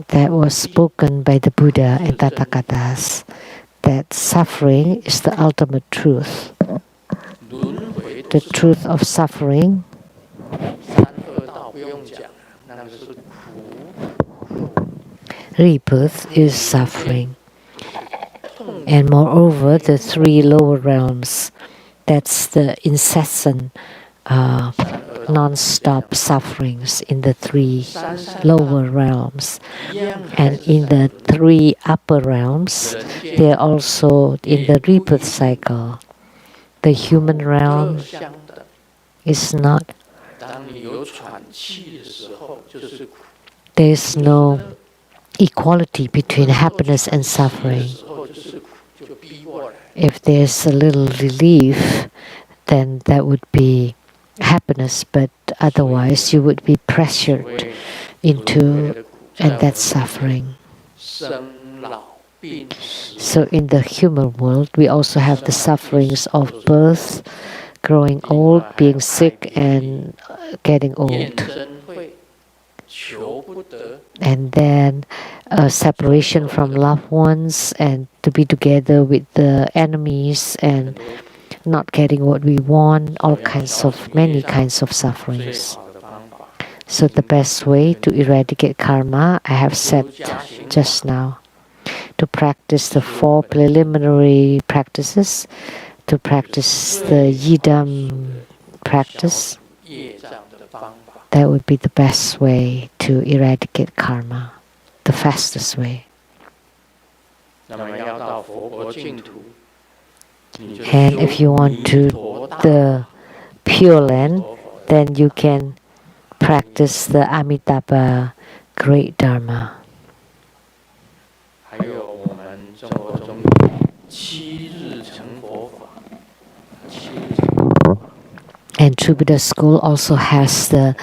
That was spoken by the Buddha and Tathagatas, that suffering is the ultimate truth. The truth of suffering rebirth is suffering. And moreover, the 3 lower realms, that's the incessant, non-stop sufferings in the 3 lower realms. And in the 3 upper realms, they are also in the rebirth cycle. The human realm is not, there is no equality between happiness and suffering. If there's a little relief, then that would be happiness, but otherwise you would be pressured into, and that's suffering. So in the human world, we also have the sufferings of birth, growing old, being sick, and getting old. And then separation from loved ones, and to be together with the enemies, and not getting what we want, many kinds of sufferings. So the best way to eradicate karma, I have said just now, to practice the 4 preliminary practices, to practice the yidam practice. That would be the best way to eradicate karma, the fastest way. And if you want to the Pure Land, then you can practice the Amitabha Great Dharma. And True Buddha School also has the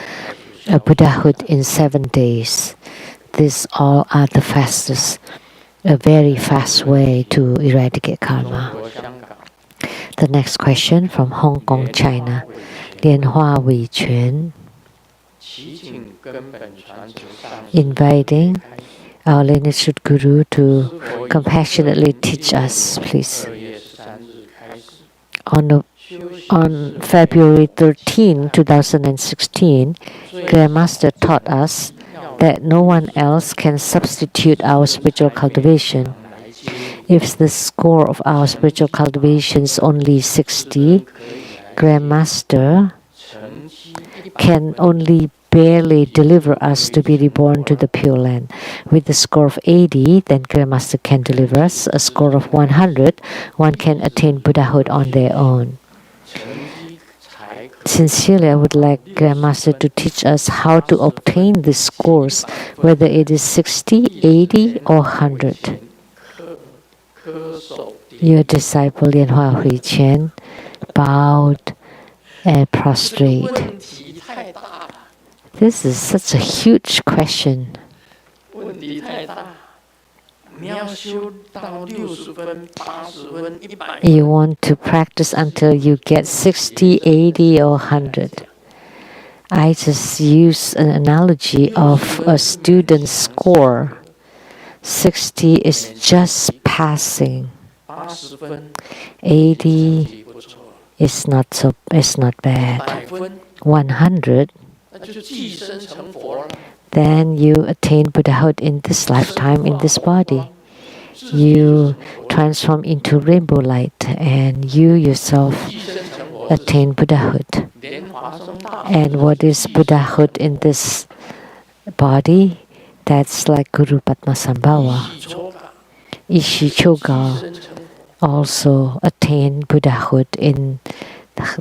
Buddhahood in 7 days. These all are the fastest, a very fast way to eradicate karma. The next question from Hong Kong, China. Lianhua Weiquan, inviting our lineage Guru to compassionately teach us, please. On February 13, 2016, Grandmaster taught us that no one else can substitute our spiritual cultivation. If the score of our spiritual cultivation is only 60, Grandmaster can only barely deliver us to be reborn to the Pure Land. With the score of 80, then Grandmaster can deliver us. A score of 100, one can attain Buddhahood on their own. Sincerely, I would like Grandmaster to teach us how to obtain these scores, whether it is 60, 80, or 100. Your disciple Lianhua Huiqian bowed and prostrate. This is such a huge question. 问题太大。你要修到60分、80分、100 You want to practice until you get 60, 80, or 100. I just use an analogy of a student's score. 60 is just passing. 80分 80 is not bad. 100分 100, 那就寄生成佛了。 then you attain Buddhahood in this lifetime, in this body. You transform into rainbow light, and you yourself 寄生成佛 attain Buddhahood. 莲华生大 And what is Buddhahood in this body? That's like Guru Padmasambhava. 喜抽法 Ishichoga 寄生成 also attained Buddhahood in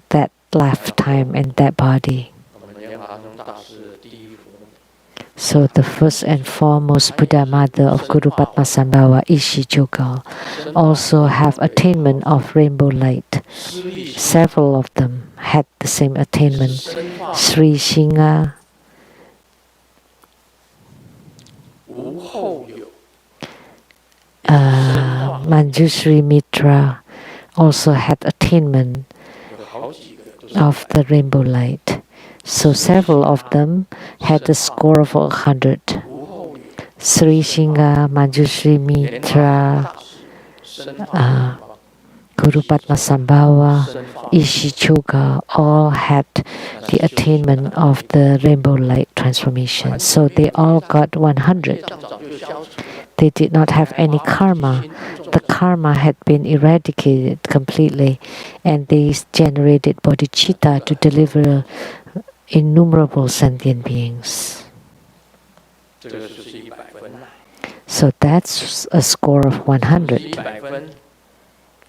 that lifetime and that body. 我们莲华生大师的第一佛母。 So the first and foremost Buddha mother of Guru Padmasambhava, Ishichoga, also have attainment of rainbow light. 施力 Several of them had the same attainment. 深化 Sri Shinga, 无后有， Manjushri Mitra also had attainment 有好几个都是 of the rainbow light. So several of them had a score of 100. 无后有。 Sri Shinga, Manjushri 莲华 Mitra, 大师深化 Guru Padmasambhava, 深化 Ishichoga all had the attainment of the rainbow light transformation. So they all got 100. 业障早就消除了。 They did not have any karma. The karma had been eradicated completely, and they generated bodhicitta to deliver innumerable sentient beings. 这个就是100分啦。 So that's a score of 100. 100分，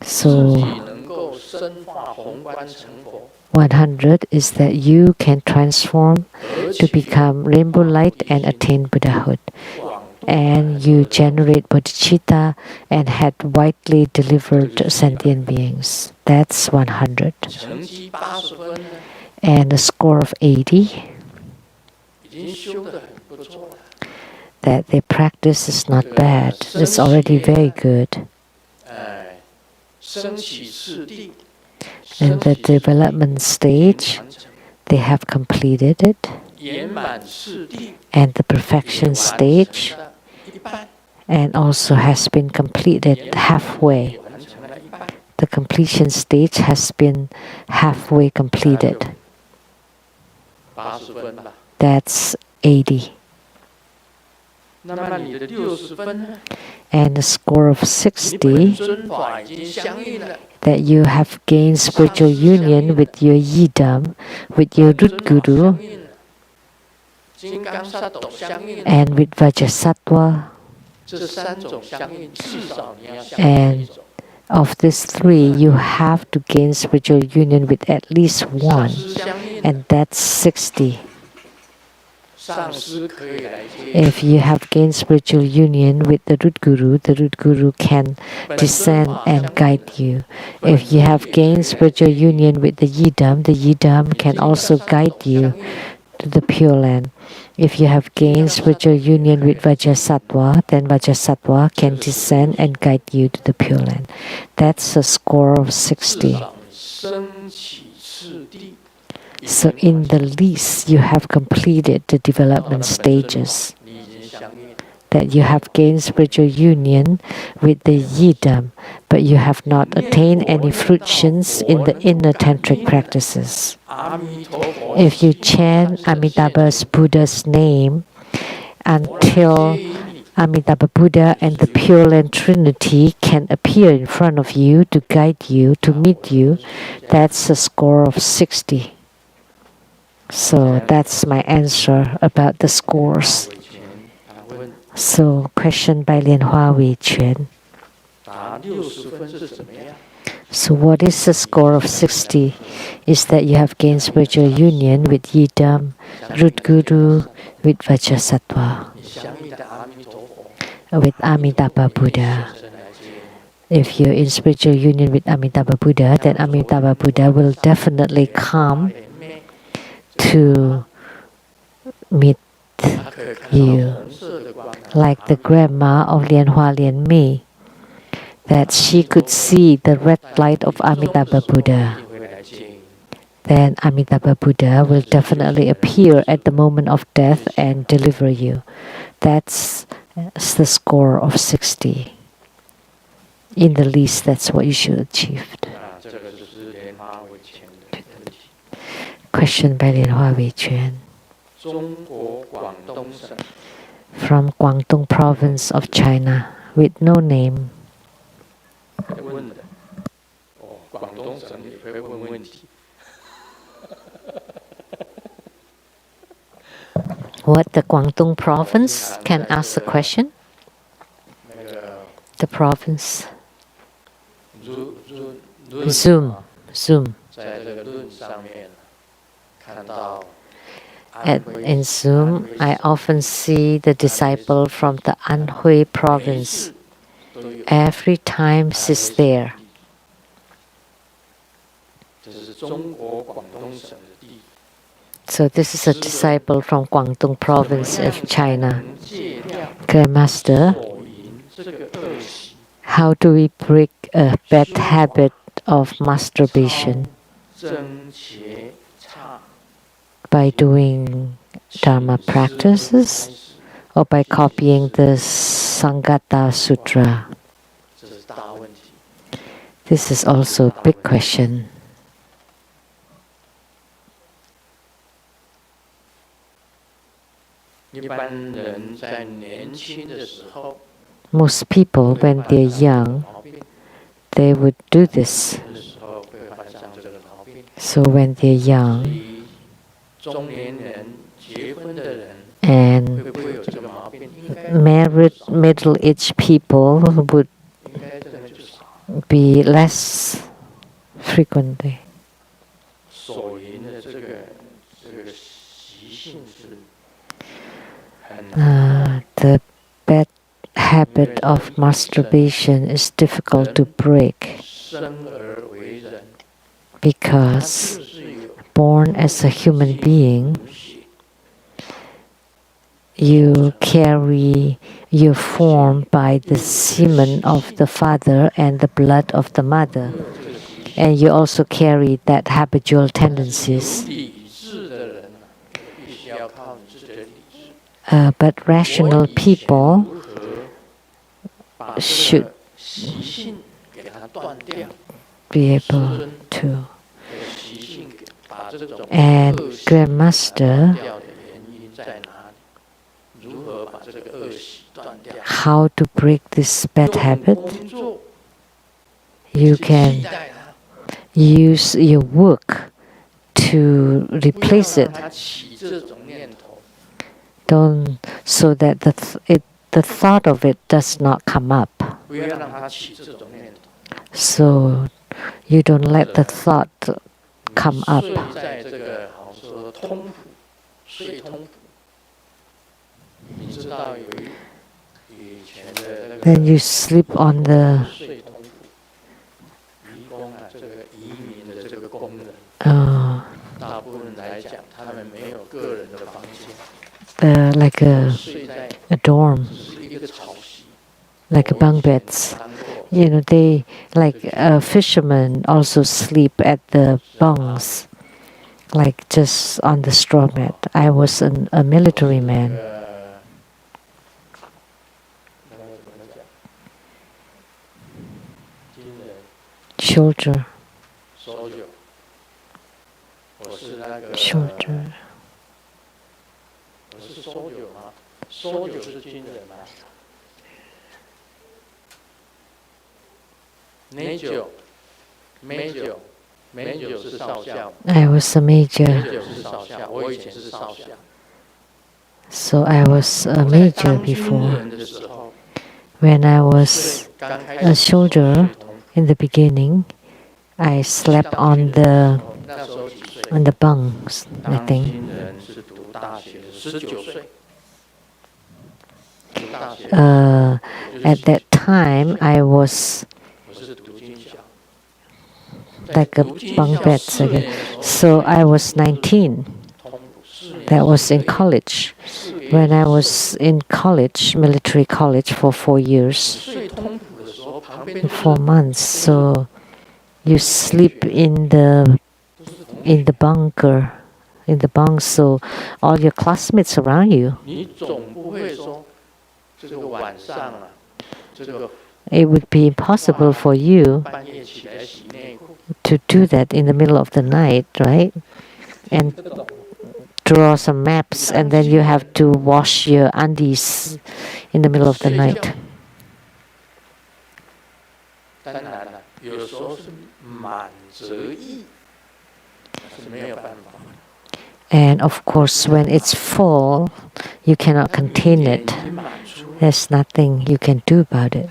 自 So 己能够深化宏观成佛， 100 is that you can transform 而 to 且 become rainbow light and attain Buddhahood. 广 And you generate bodhicitta and had widely delivered sentient beings. That's 100. 成绩80分呢， And a score of 80, 已经修得很不错了。 that their practice is not bad. It's already very good. 升起次第， In the development stage, 完成 they have completed it. 圆满次第， And the perfection stage, 一半， and also has been completed halfway. 完成了一半， The completion stage has been halfway completed. 80分吧。 That's 80. 那么你的60分呢？ And a score of 你本 60, 尊法已经相应了， that you have gained spiritual union with your yidam, with your root 尊法 guru, 相应了，金刚萨埵相应了， and with Vajrasattva. 这3种相应，至少你要相 And 应一种。 Of these three, you have to gain spiritual union with at least 上 one, 师相应， and that's 60. 上师可以来接。 If you have gained spiritual union with the root guru can 本尊 descend 法 and 相应 guide you. If you have gained spiritual union with the yidam can also guide you to the Pure Land. If you have gained spiritual union with Vajrasattva, then Vajrasattva can descend and guide you to the Pure Land. That's a score of 至 60. 少升起次第。 So in the least, you have completed the development stages. 你已经相应， That you have gained spiritual union with the yidam, but you have not attained any fruitions in the inner tantric practices. 阿弥陀佛。 If you chant Amitabha's Buddha's name until Amitabha Buddha and the Pure Land Trinity can appear in front of you to guide you, to meet you, that's a score of 60. So that's my answer about the scores. 伟全他问 So question by Lian Hua Wei Quan. 答60分是怎么样？ So what is the score of 60? Is that you have gained spiritual union with Yidam, Root Guru, with Vajrasattva, 你相应的阿弥陀佛， with Amitabha Buddha. 现身来接你。 If you're in spiritual union with Amitabha Buddha, then Amitabha Buddha will definitely come to meet you, like the grandma of Lianhua Lianmi, that she could see the red light of Amitabha Buddha. Then Amitabha Buddha will definitely appear at the moment of death and deliver you. That's the score of 60. In the least, that's what you should achieve. Question by Lianhua Wei-Quan. From Guangdong province of China, with no name. What, the Guangdong province can ask the question? The province. Zoom. In Zoom, I often see the disciple from the Anhui province. Every time she's there. So this is a disciple from Guangdong province of China. Grandmaster, how do we break a bad habit of masturbation? By doing Dharma practices or by copying the Sangata Sutra? This is also a big question. Most people, when they're young, they would do this. So when they're young, and married middle-aged people would be less frequently. The bad habit of masturbation is difficult to break because born as a human being, you carry your form by the semen of the father and the blood of the mother, and you also carry that habitual tendencies. But rational people should be able to. And Grandmaster, how to break this bad habit? You can use your work to replace it. So that the thought of it does not come up. So you don't let the thought come up. Then you sleep on the like a dorm, like bunk beds. You know, they like fishermen also sleep at the bunks, like just on the straw mat. I was a military man. Soldier. I was a major. So I was a major before. When I was a soldier in the beginning, I slept on the bunks, I think. At that time, I was like a bunk bed again. So I was 19. That was in college. When I was in college, military college for 4 years, 4 months. So you sleep in the bunker, in the bunk. So all your classmates around you. It would be impossible for you to do that in the middle of the night, right? And draw some maps, and then you have to wash your undies in the middle of the night. And of course, when it's full, you cannot contain it. There's nothing you can do about it.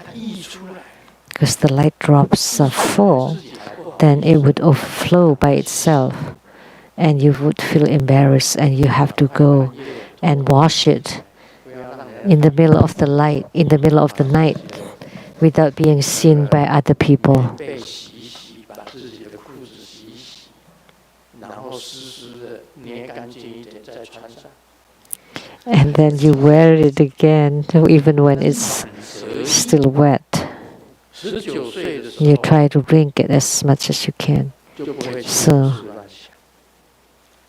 Because the light drops are full, then it would overflow by itself. And you would feel embarrassed, and you have to go and wash it in the middle of the light, in the middle of the night, without being seen by other people. And then you wear it again, even when it's still wet. You try to wring it as much as you can. So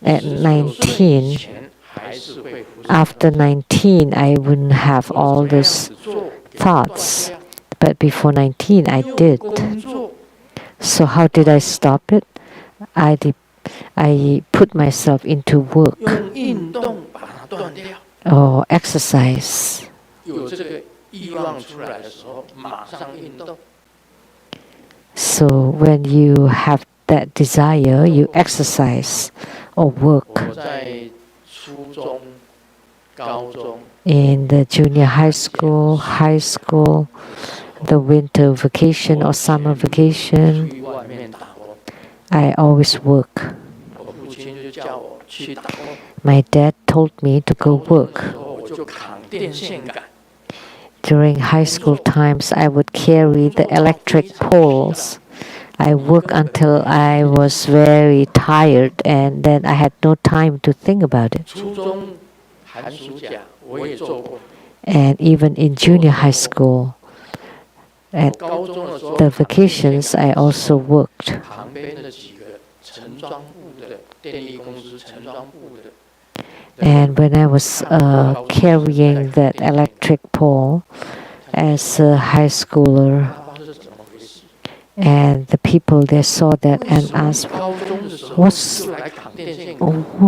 at 19, after 19, I wouldn't have all those thoughts. But before 19, I did. So how did I stop it? I put myself into work or exercise. So when you have that desire, you exercise or work. In the junior high school, the winter vacation or summer vacation, I always work. My dad told me to go work. During high school times, I would carry the electric poles. I worked until I was very tired, and then I had no time to think about it. And even in junior high school, at the vacations, I also worked. And when I was carrying that electric pole as a high schooler, and the people there saw that and asked,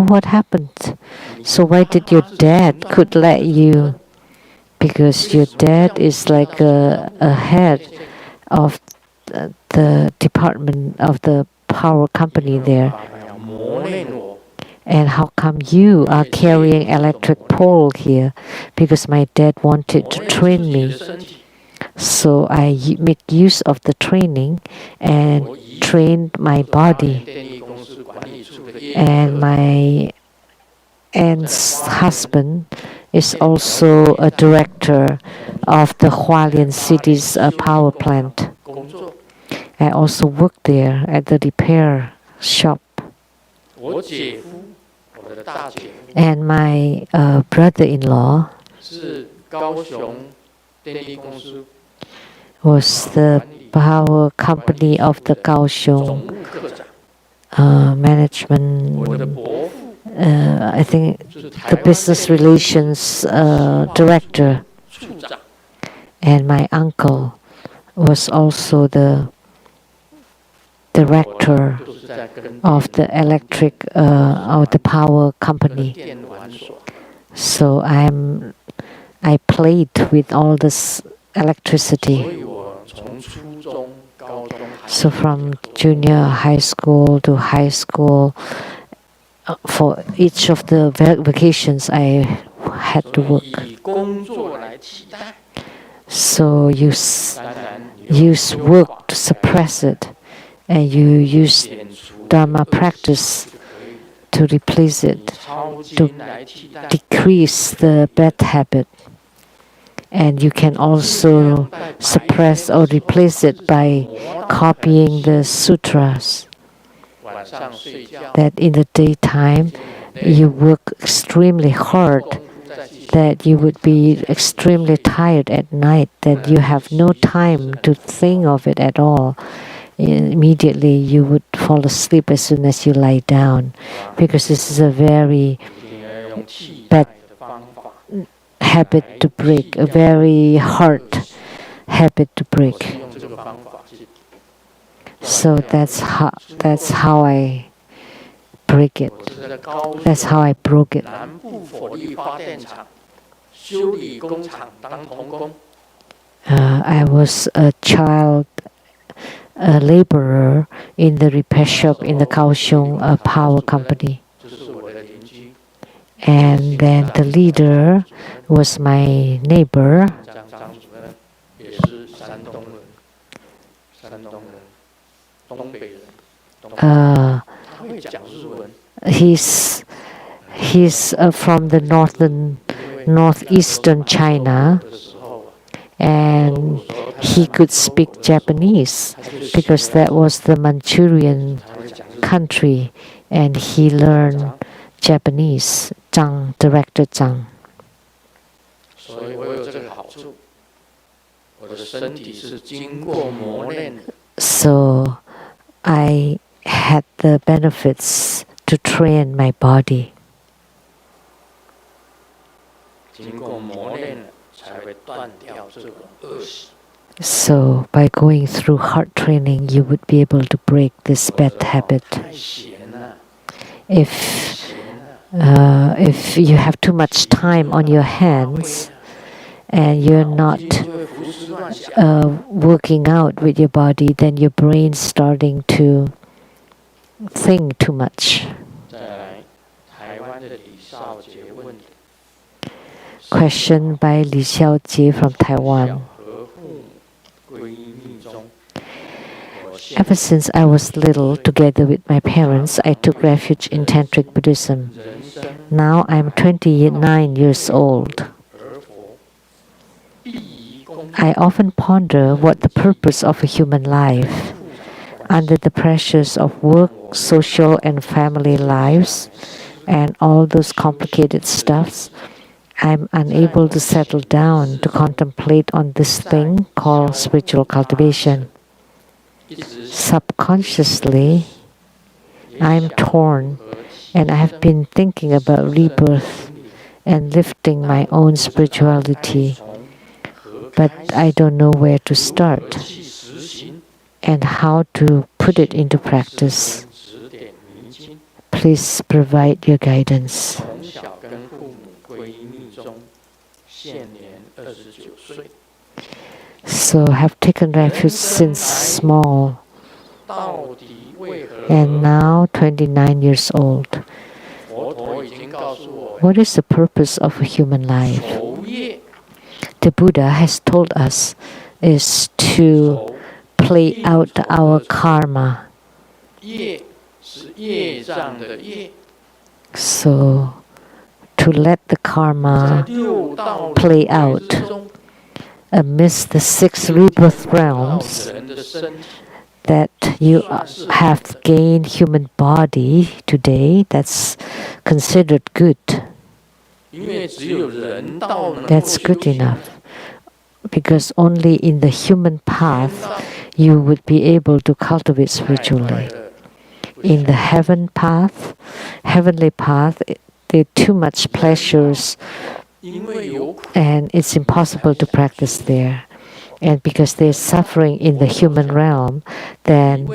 what happened? So why did your dad could let you? Because your dad is like a head of the department of the power company there. And how come you are carrying electric pole here? Because my dad wanted to train me. So I make use of the training and trained my body. And my aunt's husband is also a director of the Hualien City's power plant. I also work there at the repair shop. And my brother-in-law was the power company of the Kaohsiung management. I think the business relations director. And my uncle was also the director of the electric or the power company. So I played with all this electricity. So from junior high school to high school, for each of the vacations I had to work. So you use work to suppress it, and you use Dharma practice to replace it, to decrease the bad habit. And you can also suppress or replace it by copying the sutras. That in the daytime, you work extremely hard, that you would be extremely tired at night, that you have no time to think of it at all. Immediately you would fall asleep as soon as you lie down, because this is a very bad habit to break, a very hard habit to break. So that's how I break it. That's how I broke it. I was a child laborer in the repair shop in the Kaohsiung power company. And then the leader was my neighbor. He's from the northeastern China, and he could speak Japanese because that was the Manchurian country, and he learned Japanese. Zhang, Director Zhang. So I had the benefits to train my body. So by going through hard training, you would be able to break this bad habit. If you have too much time on your hands and you're not working out with your body, then your brain's starting to think too much. Question by Li Xiaojie from Taiwan. Ever since I was little, together with my parents, I took refuge in Tantric Buddhism. Now I'm 29 years old. I often ponder what the purpose of a human life. Under the pressures of work, social and family lives, and all those complicated stuffs, I'm unable to settle down to contemplate on this thing called spiritual cultivation. Subconsciously, I'm torn, and I have been thinking about rebirth and lifting my own spirituality, but I don't know where to start and how to put it into practice. Please provide your guidance. So have taken refuge since small, and now 29 years old. What is the purpose of a human life? The Buddha has told us is to play out our karma. So to let the karma play out amidst the 6 rebirth realms, that you have gained human body today, that's considered good. That's good enough. Because only in the human path you would be able to cultivate spiritually. In the heavenly path, there are too much pleasures, and it's impossible to practice there. And because there's suffering in the human realm, then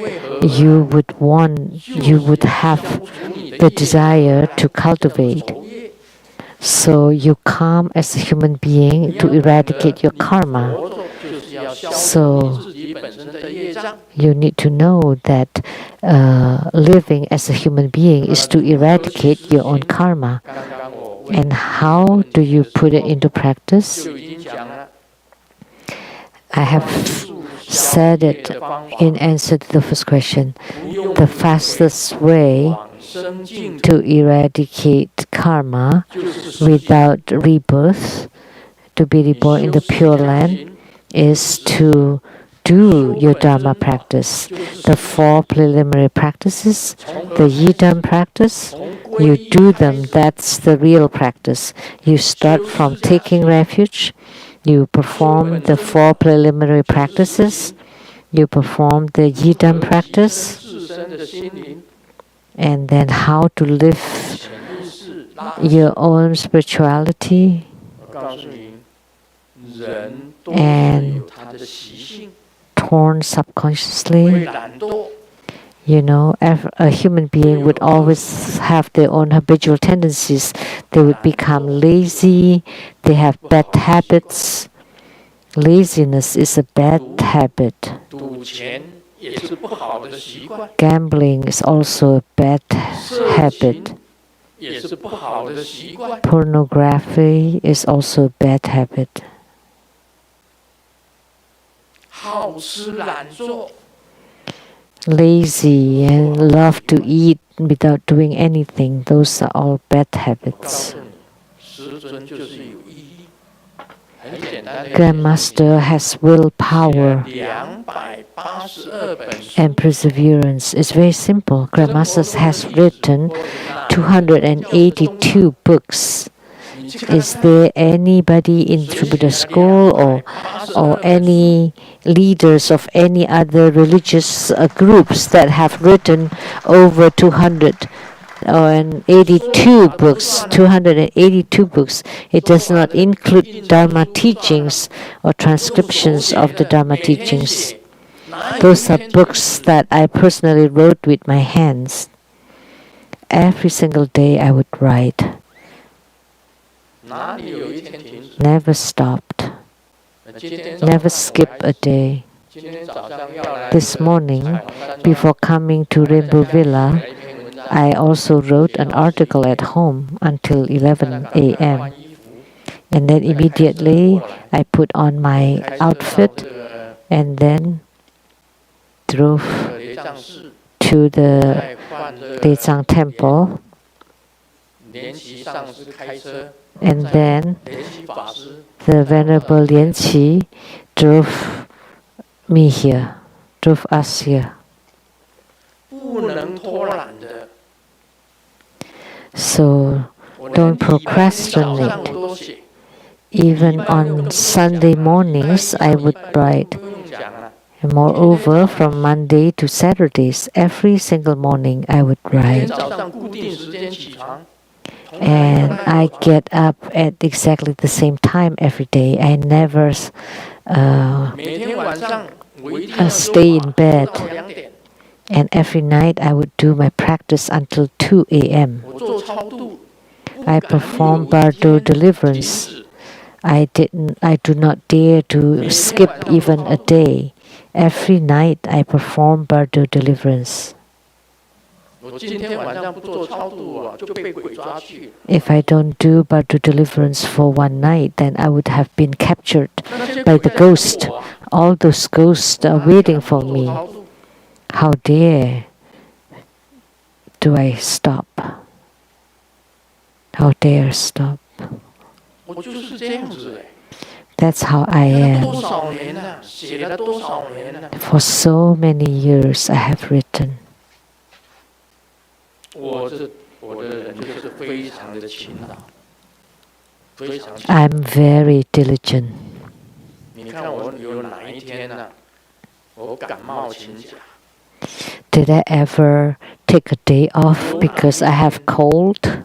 you would have the desire to cultivate. So you come as a human being to eradicate your karma. So you need to know that living as a human being is to eradicate your own karma. And how do you put it into practice? I have said it in answer to the first question. The fastest way to eradicate karma without rebirth, to be reborn in the Pure Land, is to do your Dharma practice. The 4 preliminary practices, the Yidam practice, you do them. That's the real practice. You start from taking refuge. You perform the 4 preliminary practices. You perform the Yidam practice. And then how to live your own spirituality. And torn subconsciously. You know, a human being would always have their own habitual tendencies. They would become lazy. They have bad habits. Laziness is a bad habit. Gambling is also a bad habit. Pornography is also a bad habit. Lazy and love to eat without doing anything, those are all bad habits. Grandmaster has willpower and perseverance. It's very simple. Grandmaster has written 282 books. Is there anybody in Buddha school or any leaders of any other religious groups that have written over 282 books? 282 books. It does not include Dharma teachings or transcriptions of the Dharma teachings. Those are books that I personally wrote with my hands. Every single day I would write. Never stopped. Never skipped a day. This morning, before coming to Rainbow Villa, I also wrote an article at home until 11 a.m. And then immediately I put on my outfit and then drove to the Lechang temple. And then the Venerable Lian-Qi drove me here, drove us here. So don't procrastinate. Even on Sunday mornings, I would write. And moreover, from Monday to Saturdays, every single morning I would write. And I get up at exactly the same time every day. I never stay in bed. And every night I would do my practice until 2 a.m. I perform bardo deliverance. I do not dare to skip even a day. Every night I perform bardo deliverance. If I don't do bardo deliverance for one night, then I would have been captured by the ghost. All those ghosts are waiting for me. How dare do I stop? How dare stop? That's how I am. For so many years I have written. I'm very diligent. Did I ever take a day off because I have cold?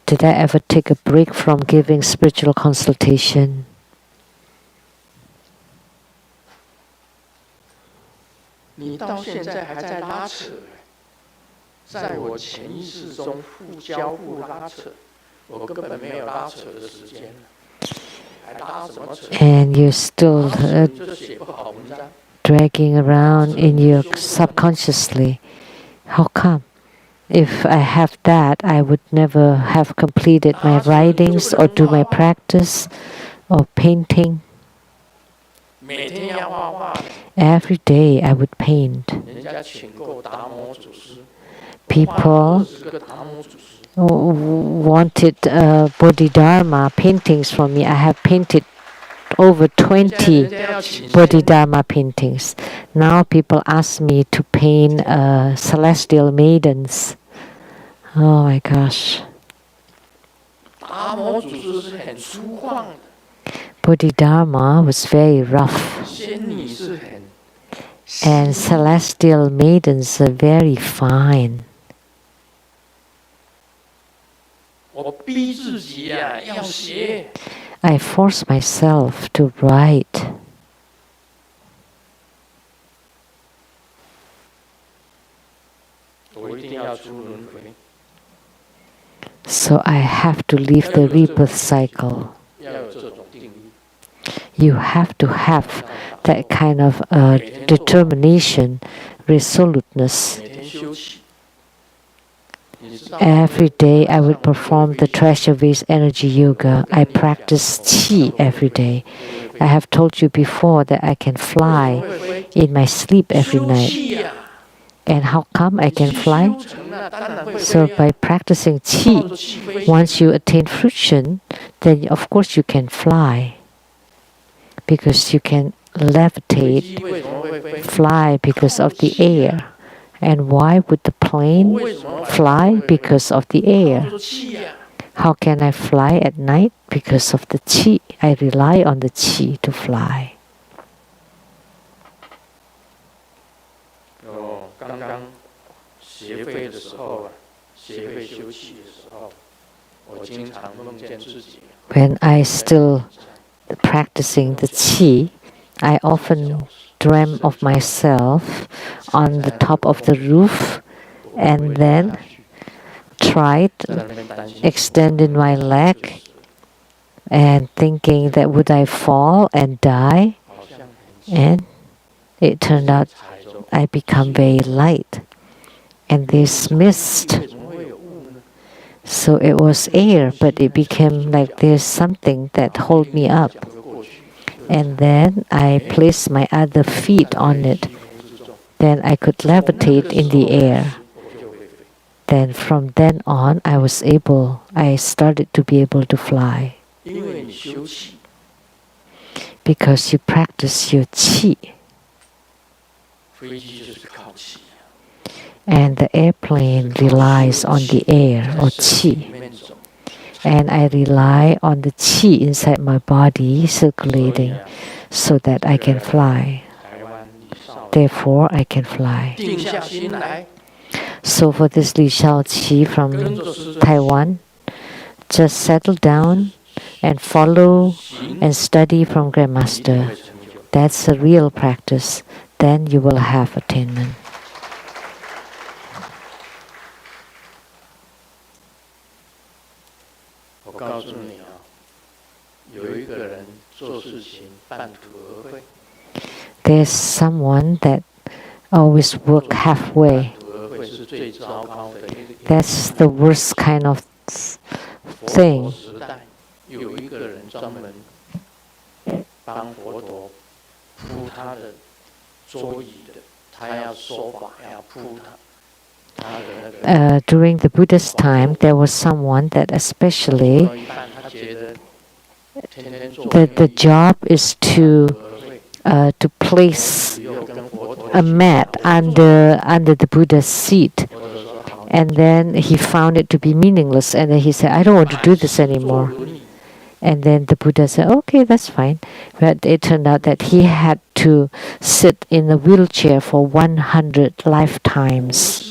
Did I ever take a break from giving spiritual consultation? And you're still dragging around in your subconsciously. How come? If I have that, I would never have completed my writings or do my practice or painting. Every day I would paint. People wanted Bodhidharma paintings from me. I have painted over 20 Bodhidharma paintings. Now people ask me to paint celestial maidens. Oh my gosh. Bodhidharma was very rough. And celestial maidens are very fine. I force myself to write. So I have to leave the rebirth cycle. You have to have that kind of determination, resoluteness. Every day I would perform the treasure vase energy yoga. I practice qi every day. I have told you before that I can fly in my sleep every night. And how come I can fly? So by practicing qi, once you attain fruition, then of course you can fly. Because you can levitate, fly because of the air. And why would the plane fly? Because of the air. How can I fly at night? Because of the qi. I rely on the qi to fly. When I still practicing the qi, I often dream of myself on the top of the roof and then tried extending my leg and thinking that would I fall and die, and it turned out I become very light and this mist. So it was air, but it became like there's something that hold me up. And then I placed my other feet on it. Then I could levitate in the air. Then from then on, I started to be able to fly. Because you practice your qi. And the airplane relies on the air or qi. And I rely on the qi inside my body circulating so that I can fly. Therefore, I can fly. So for this Li Shao Qi from Taiwan, just settle down and follow and study from Grandmaster. That's a real practice. Then you will have attainment. There's someone that always work halfway. That's the worst kind of thing. During the Buddha's time, there was someone that especially the job is to place a mat under the Buddha's seat, and then he found it to be meaningless, and then he said, "I don't want to do this anymore." And then the Buddha said, "Okay, that's fine." But it turned out that he had to sit in a wheelchair for 100 lifetimes.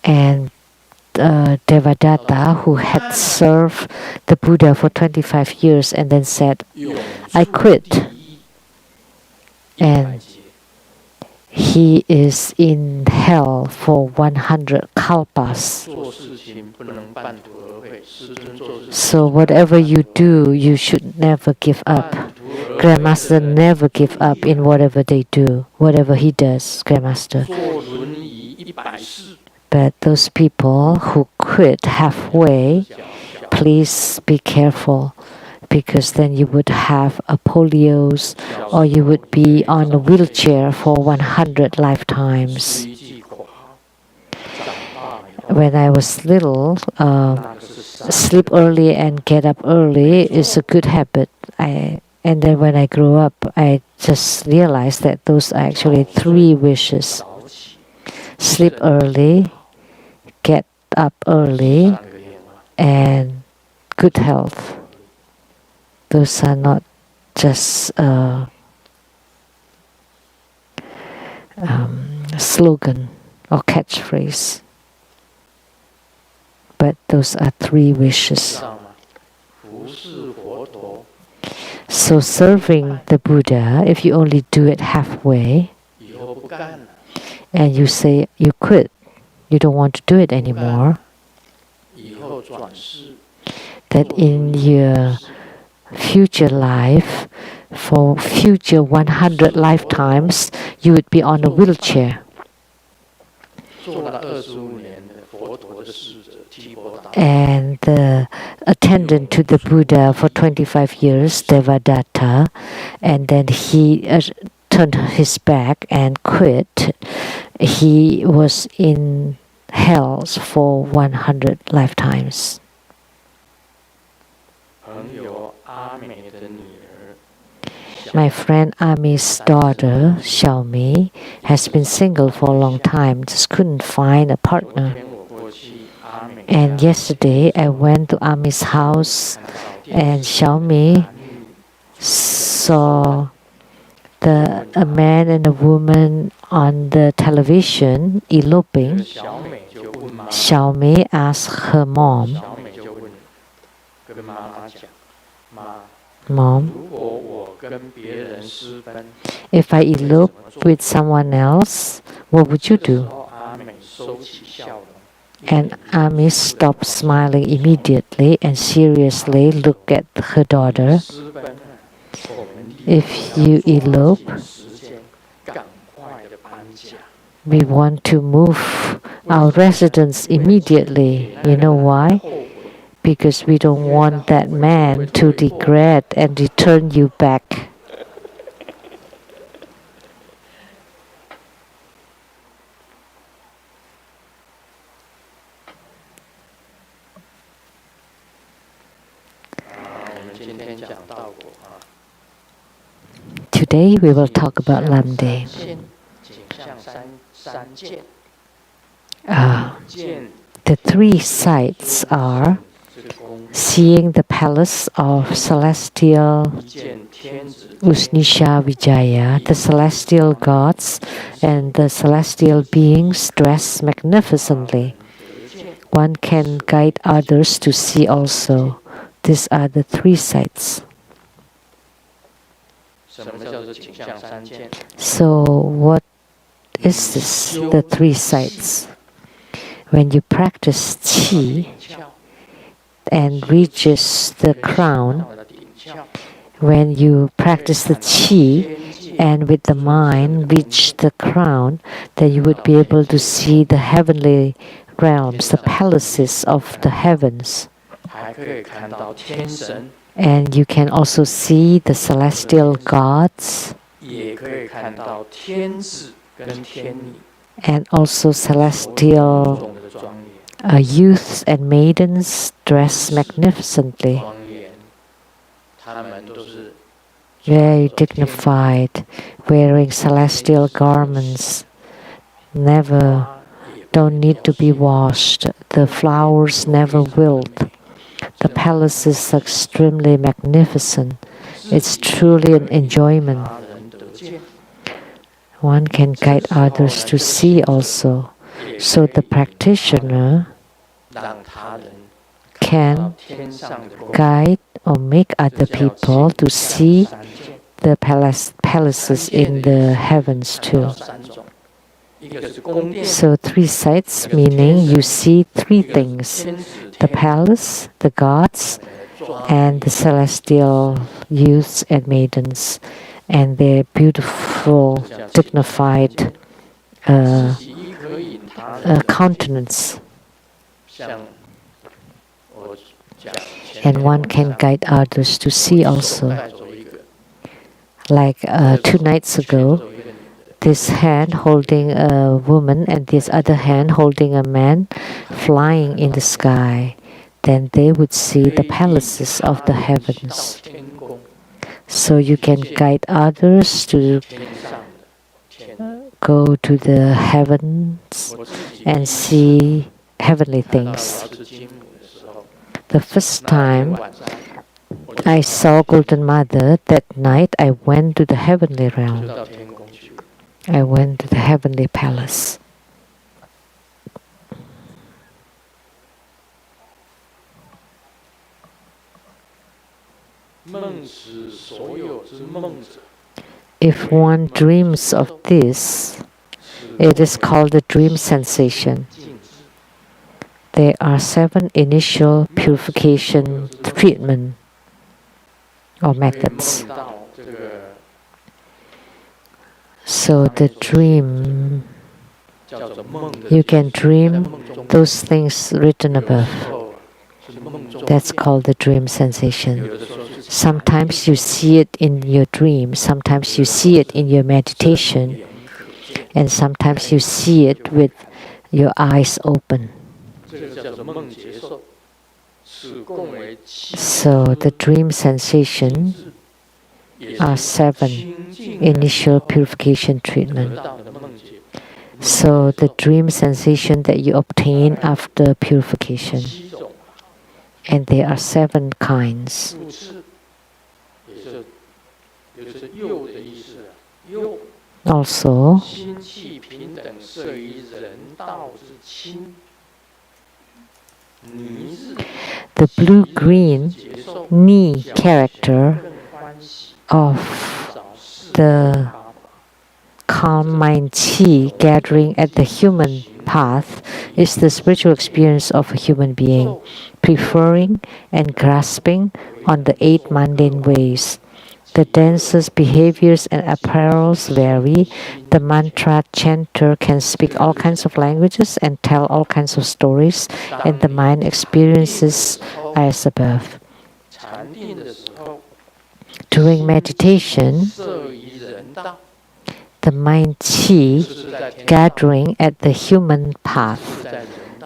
And Devadatta, who had served the Buddha for 25 years and then said, "I quit." And he is in hell for 100 kalpas. So whatever you do, you should never give up. Grandmaster never give up in whatever they do, whatever he does, Grandmaster. But those people who quit halfway, please be careful, because then you would have a polios, or you would be on a wheelchair for 100 lifetimes. And Devadatta, who had served the Buddha for 25 years and then said, "I quit." And he is in hell for 100 kalpas. So whatever you do, you should never give up. Grandmaster never give up in whatever they do, whatever he does, Grandmaster. But those people who quit halfway, please be careful, because then you would have a polios, or you would be on a wheelchair for 100 lifetimes. when I was little, sleep early and get up early is a good habit. And then when I grew up, I just realized that those are actually 3 wishes. Sleep early, get up early, and good health. Those are not just slogan or catchphrase, but those are 3 wishes. So serving the Buddha, if you only do it halfway, and you say you quit, you don't want to do it anymore, that in your future life, for future 100 lifetimes, you would be on a wheelchair. And the attendant to the Buddha for 25 years, Devadatta, and then he turned his back and quit. He was in hell for 100 lifetimes. My friend Ami's daughter, Xiaomi, has been single for a long time, just couldn't find a partner. And yesterday I went to Ami's house and Xiaomi saw a man and a woman on the television eloping. Xiaomi asked her mom, "Mom, if I elope with someone else, what would you do?" And Ami stopped smiling immediately and seriously looked at her daughter. "If you elope, we want to move our residence immediately. You know why? Because we don't want that man to regret and return you back." Today we will talk about Lamdre. The 3 sights are seeing the palace of celestial Usnisha Vijaya, the celestial gods and the celestial beings dressed magnificently. One can guide others to see also. These are the 3 sights. So what is this, the 3 sights? When you practice qi and reaches the crown, when you practice the qi and with the mind reach the crown, then you would be able to see the heavenly realms, the palaces of the heavens. And you can also see the celestial gods and also celestial youths and maidens dressed magnificently, very dignified, wearing celestial garments, don't need to be washed. The flowers never wilt. The palace is extremely magnificent. It's truly an enjoyment. One can guide others to see also. So the practitioner can guide or make other people to see the palaces in the heavens too. So 3 sights, meaning you see 3 things: the palace, the gods, and the celestial youths and maidens, and their beautiful, dignified countenance. And one can guide others to see also. Like 2 nights ago, this hand holding a woman and this other hand holding a man flying in the sky, then they would see the palaces of the heavens. So you can guide others to go to the heavens and see heavenly things. The first time I saw Golden Mother, that night I went to the heavenly realm. I went to the heavenly palace. If one dreams of this, it is called the dream sensation. There are 7 initial purification treatment or methods. So the dream, you can dream those things written above. That's called the dream sensation. Sometimes you see it in your dream, sometimes you see it in your meditation, and sometimes you see it with your eyes open. So the dream sensation are 7 initial purification treatment. So the dream sensation that you obtain after purification. And there are 7 kinds. Also, the blue-green Ni character of the calm mind Qi gathering at the human path is the spiritual experience of a human being, preferring and grasping on the 8 mundane ways. The dancer's behaviors and apparels vary. The mantra chanter can speak all kinds of languages and tell all kinds of stories, and the mind experiences as above. During meditation, the mind Qi gathering at the human path.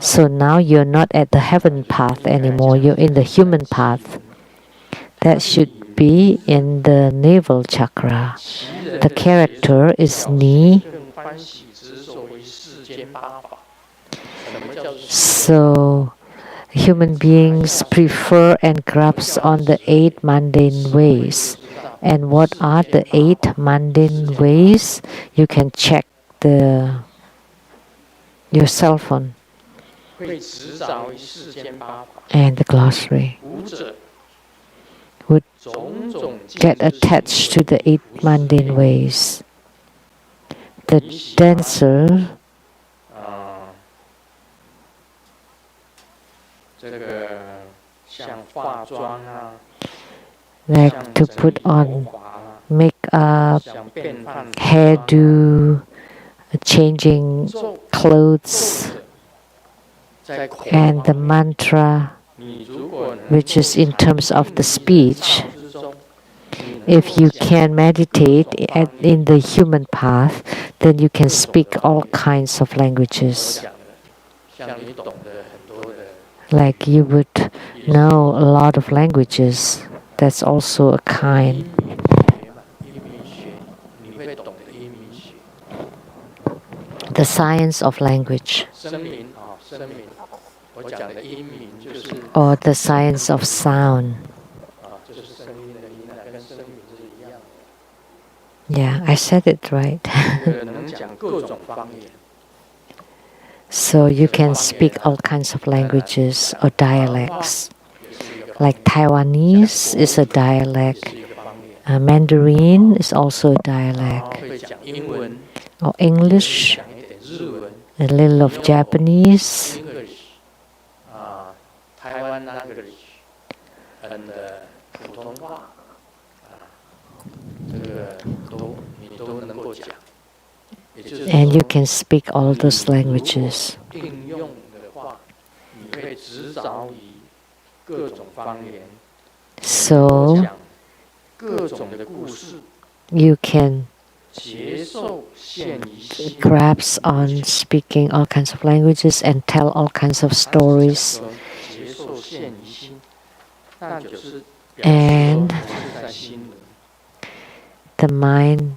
So now you're not at the heaven path anymore, you're in the human path. That should be in the navel chakra. The character is Ni. So human beings prefer and grasp on the 8 mundane ways. And what are the 8 mundane ways? You can check your cell phone and the glossary. Would get attached to the 8 mundane ways. The dancer like to put on makeup, hairdo, changing clothes, and the mantra, which is in terms of the speech. If you can meditate in the human path, then you can speak all kinds of languages. Like you would know a lot of languages. That's also a kind. The science of language. Or the science of sound. Yeah, I said it right. So you can speak all kinds of languages or dialects. Like Taiwanese is a dialect. Mandarin is also a dialect. Or English, a little of Japanese. And you can speak all those languages. So you can He grabs on speaking all kinds of languages and tell all kinds of stories. And the mind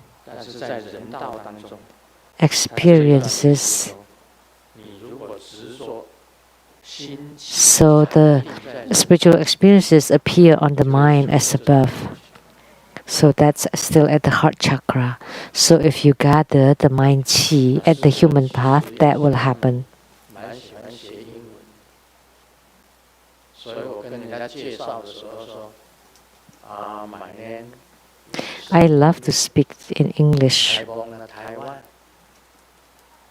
experiences. So the spiritual experiences appear on the mind as above. So that's still at the heart chakra. So if you gather the mind chi at the human path, that will happen. I love to speak in English.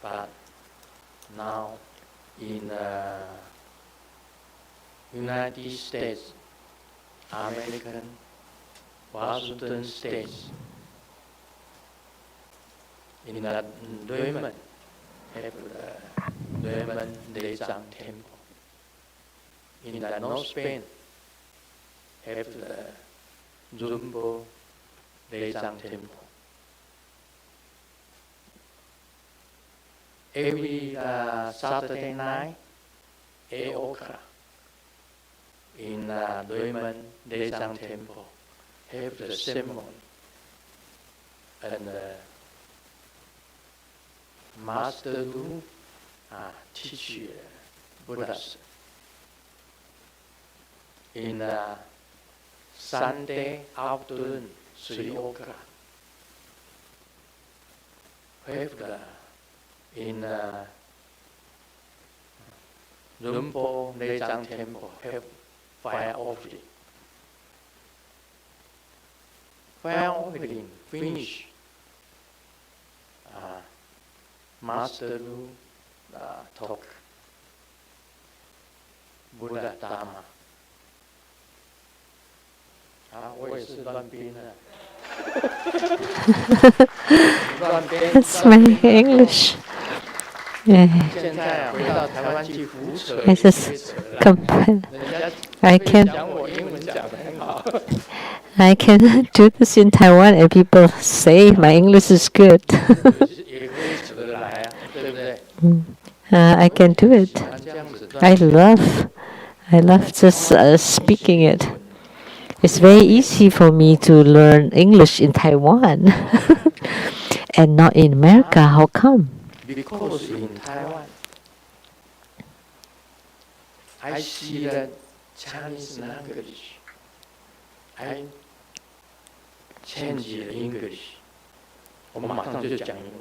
But now in United States, American, Washington States, in the Raymond, have the Raymond Lezang Temple. In the North Spain, have the Rumbo Lezang Temple. Every Saturday night, 8 o'clock, in the Raymond Lezang Temple, have the ceremony. And Master Lu teach Buddhas. In Sunday afternoon, 3 o'clock, have the in Rumbo Lezang Temple have fire offering. Fire offering finish. Master Lu talk Buddha Dharma. 我也是乱编的。That's my English. Yeah. I just I can do this in Taiwan and people say my English is good. I can do it. I love just speaking it. It's very easy for me to learn English in Taiwan and not in America. How come? Because in Taiwan, I see that Chinese language, I change English. 我马上就讲英文。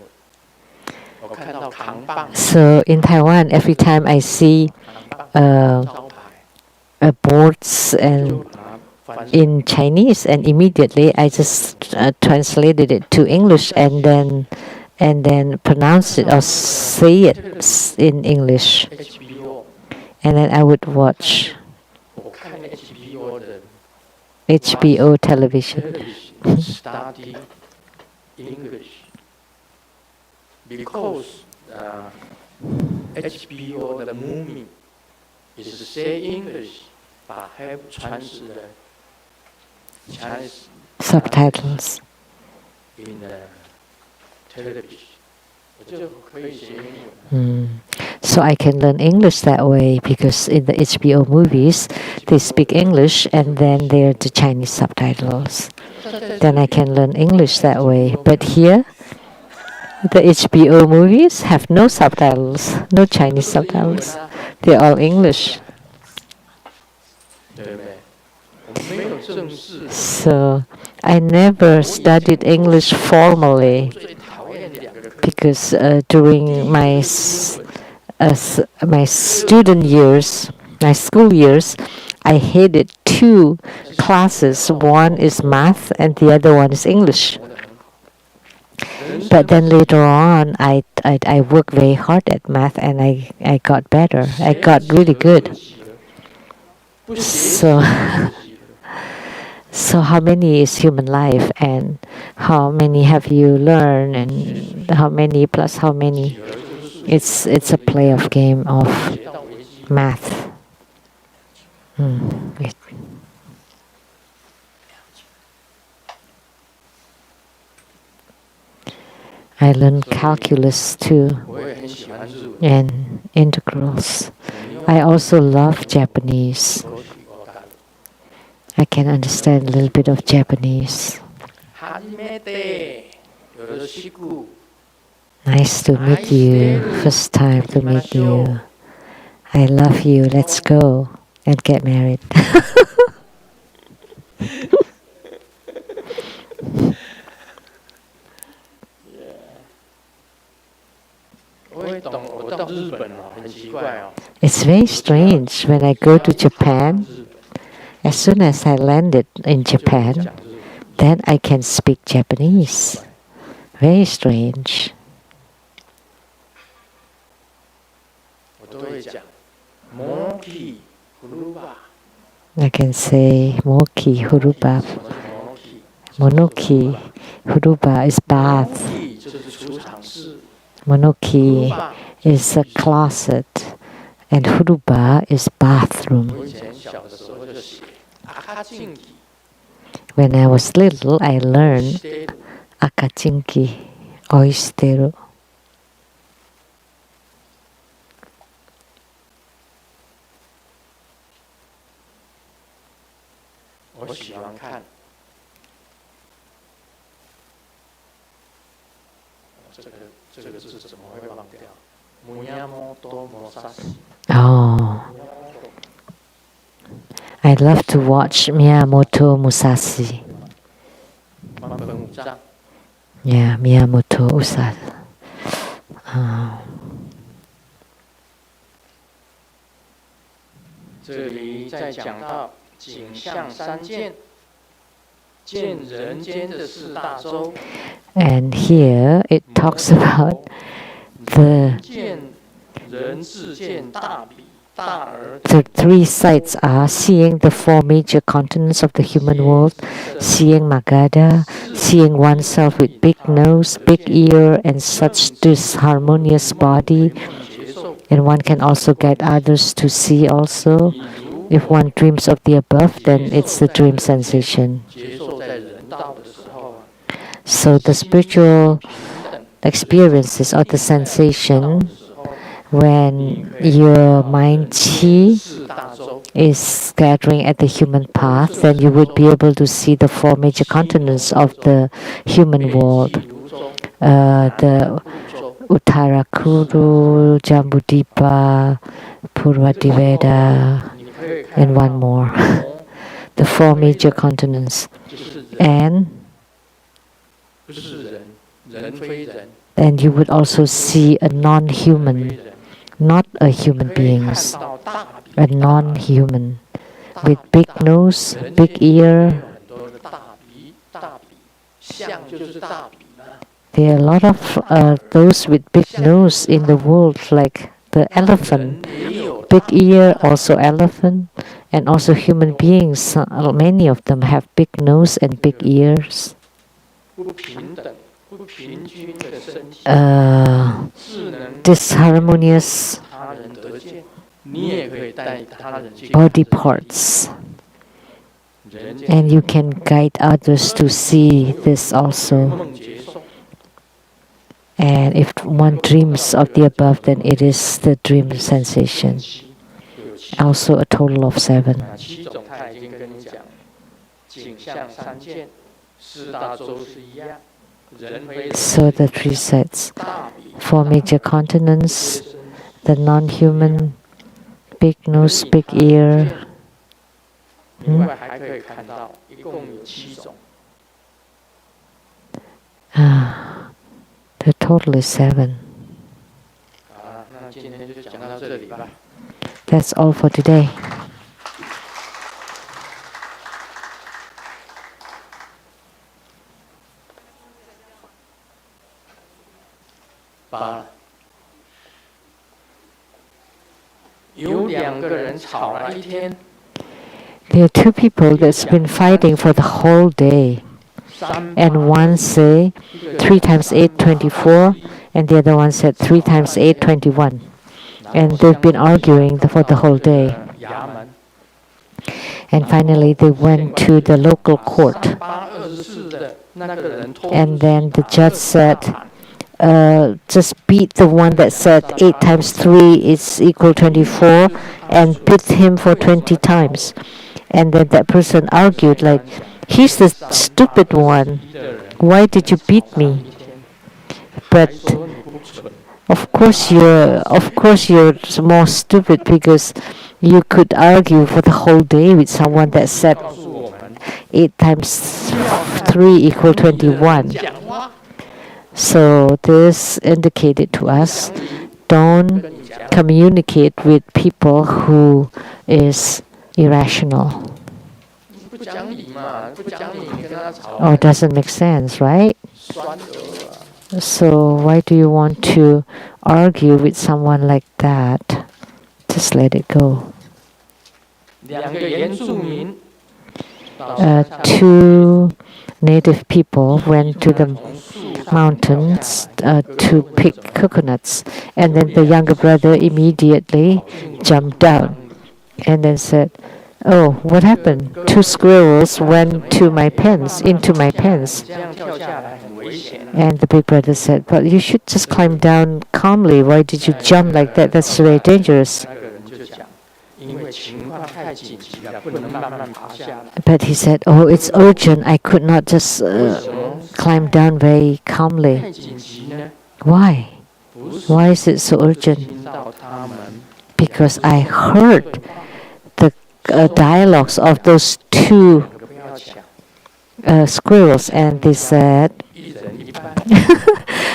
我看到扛棒。So in Taiwan, every time I see boards and in Chinese, and immediately I just translated it to English and then pronounce it or say it in English. And then I would watch HBO television. Study English because HBO the movie is say English but have translate Chinese subtitles in the television. So I can learn English that way because in the HBO movies they speak English and then they're the Chinese subtitles. Then I can learn English that way. But here, the HBO movies have no subtitles, no Chinese subtitles. They're all English. So I never studied English formally because during my student years, my school years, I hated two classes. One is math and the other one is English. But then later on, I worked very hard at math and I got better. I got really good. So how many is human life and how many have you learned and how many plus how many? It's a play of game of math. Wait. I learned calculus too 我也很喜欢日文。 and integrals. I also love Japanese. 少しわかる。 I can understand a little bit of Japanese. はじめて。よろしく。 Nice to meet you. First time to meet you. I love you. Let's go and get married. 我到日本哦，很奇怪哦。 It's very strange when I go to Japan. As soon as I landed in Japan, then I can speak Japanese. Very strange. 我都会讲。Moki Huruba。 I can say Moki Huruba. Monoki Huruba is bath. Moki 就是储藏室。 Monoki is a closet. And Huruba is bathroom. 我以前小的时候就写阿静吉。 When I was little, I learned Akachinki Oisteru. 我喜欢看。这个字怎么会忘掉？母亚摩多摩萨西。 Oh. I love to watch Miyamoto Musashi. 版本5章。 Yeah, Miyamoto Musashi. 这里在讲到景象三见，见人间的四大洲。 And here it talks about the 见人自见大比大而 the three sides are seeing the four major continents of the human world, seeing Magadha, seeing oneself with big nose, big ear, and such disharmonious body. And one can also guide others to see also. If one dreams of the above, then it's the dream sensation. 接受在人道的时候， So the spiritual experiences or the sensation when your mind chi 四大洲 is scattering at the human path, then you would be able to see the four major continents of the human world. 如洲、 The 洲、 Uttarakuru, Jambudvipa, Purvadiveda, 你可以看 and one more. The four major continents. 就是人， And 不是人，人非人， and you would also see a 非 non-human, 人， not a human 可以看 beings, 到大比 a non-human 大 with big nose, 人 big 间有 ear. 很多的大比，大比，象就是大比嘛。 There are a lot of those with big nose in the world, like the elephant. 人也有 Big ear, also elephant, and also human beings. Many of them have big nose and big ears. 不平等、不平均的身体， 是能 Disharmonious 他人得见，你也可以带他人去 body parts. 人间 And you can guide others to see this also. 梦结束， And if one dreams of the above, then it is the dream sensation. 有七 Also a total of 7. 七种，他已经跟你讲，景象三见，四大洲是一样，人非人， So the three sets. 大比 Four major continents, the non-human, big nose, big ear. 另外还可以看到，一共有7种。 The total is 7. 好了，那今天就讲到这里吧。 That's all for today. 8了。有2个人吵了一天， There are two people that's been fighting for the whole day. 3 And one say 3 times 8, 24, and the other one said 3 times 8, 21. And they've been arguing for the whole day. 衙门 And finally they went to the local court. 3824的那个人偷 And then the judge said, just beat the one that said 8 times 3 is equal 24 and beat him for 20 times. And then that person argued like, he's the stupid one. Why did you beat me? But of course you're more stupid because you could argue for the whole day with someone that said 8 times 3 equal 21. So this indicated to us, don't communicate with people who is irrational. Or doesn't make sense, right? So why do you want to argue with someone like that? Just let it go. Two native people went to the mountains to pick coconuts, and then the younger brother immediately jumped down and then said, "Oh, what happened? 2 squirrels went into my pants. And the big brother said, "But you should just climb down calmly. Why did you jump like that? That's very dangerous." But he said, "Oh, it's urgent. I could not just climb down very calmly." Why? Why is it so urgent? Because I heard the dialogues of those 2 squirrels, and they said,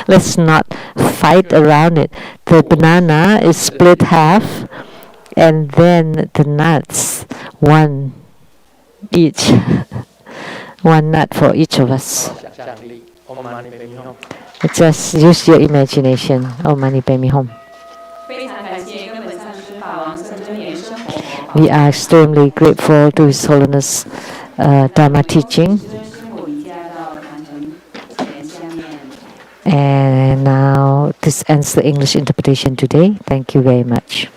let's not fight around it. The banana is split half, and then the nuts, one each, one nut for each of us. Just use your imagination. Om Mani Padme Hum. We are extremely grateful to His Holiness Dharma teaching. And now this ends the English interpretation today. Thank you very much.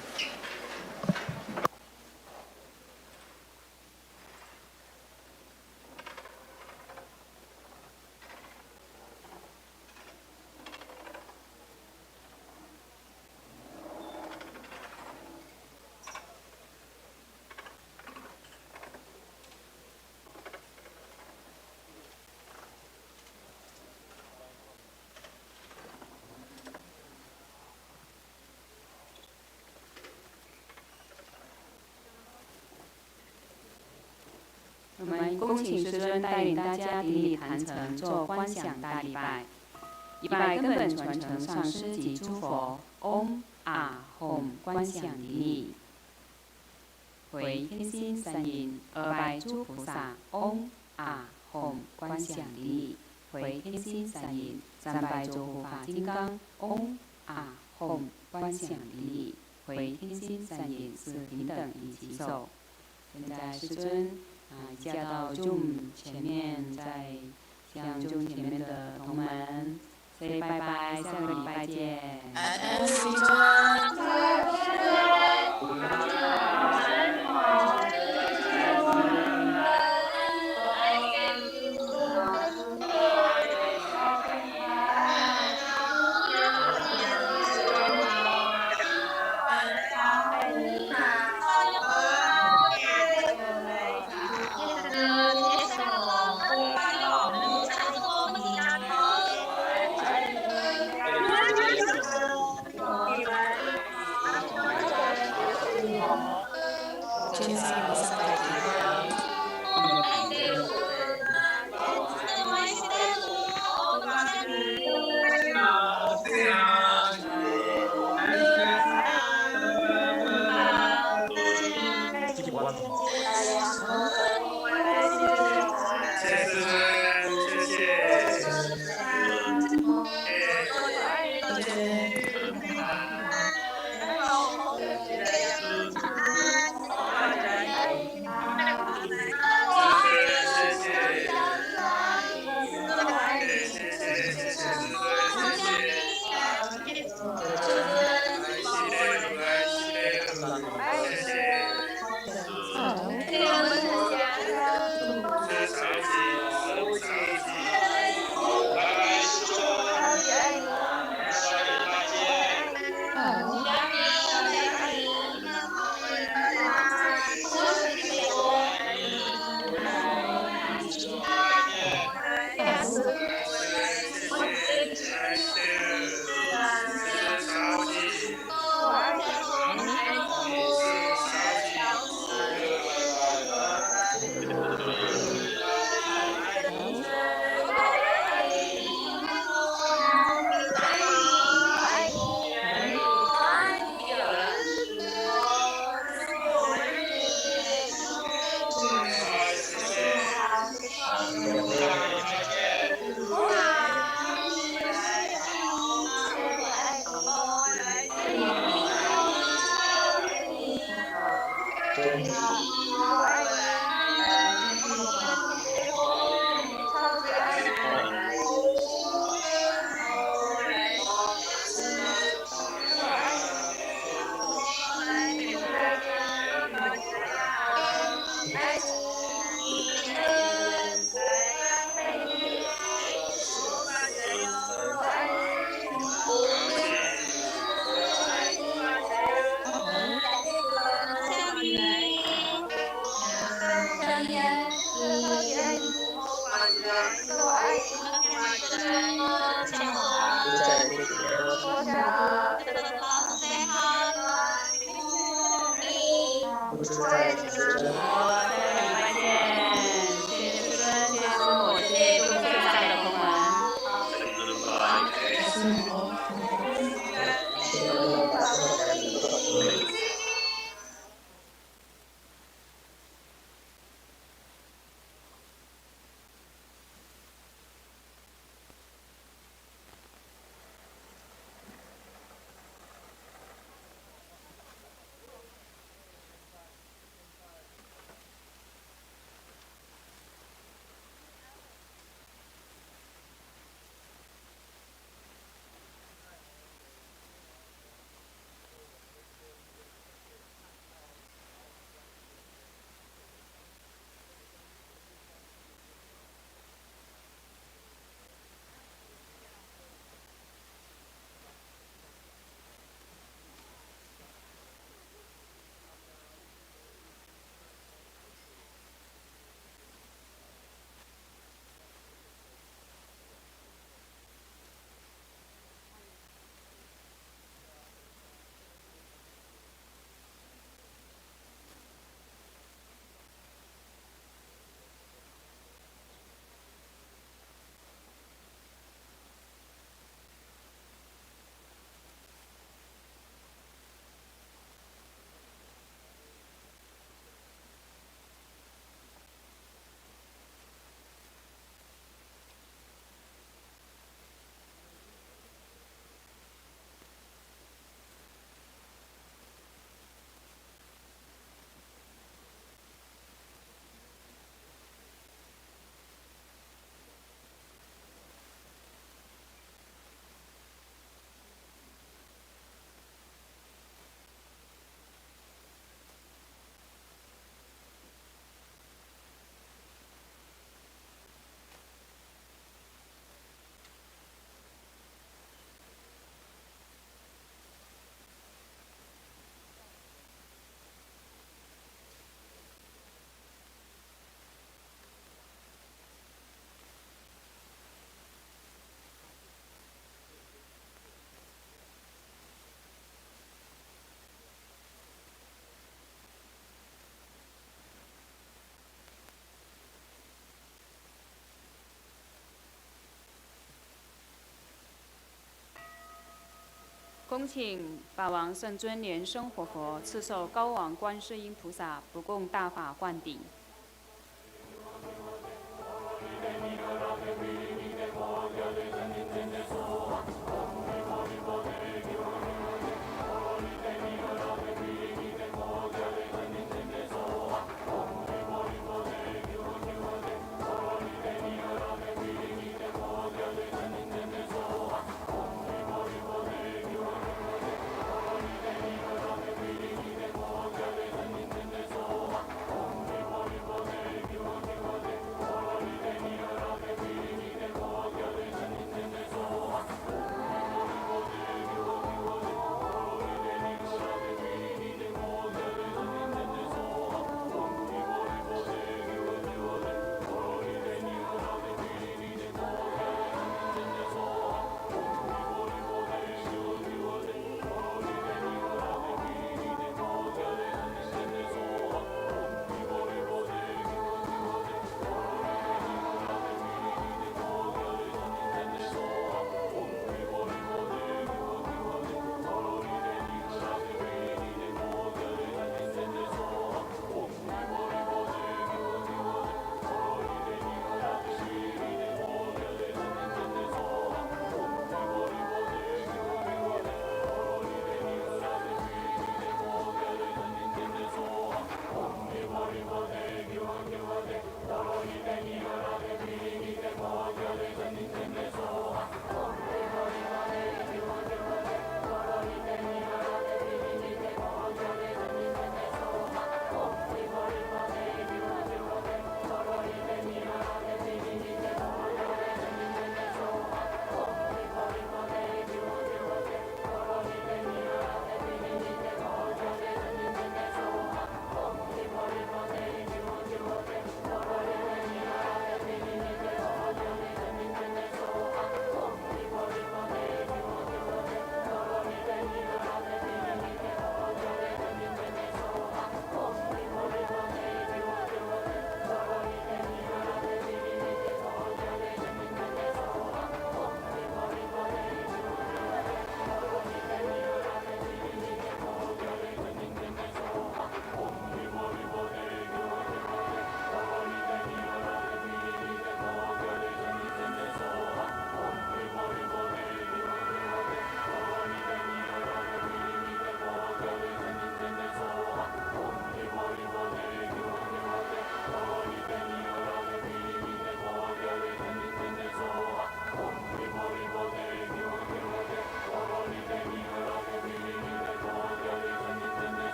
恭请法王圣尊莲生活佛赐授高王观世音菩萨不共大法灌顶。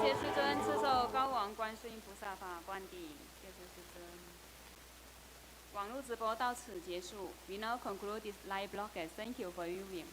谢师尊，持守高王观世音菩萨法观地。谢谢师尊。网络直播到此结束。We now conclude this live broadcast. Thank you for viewing.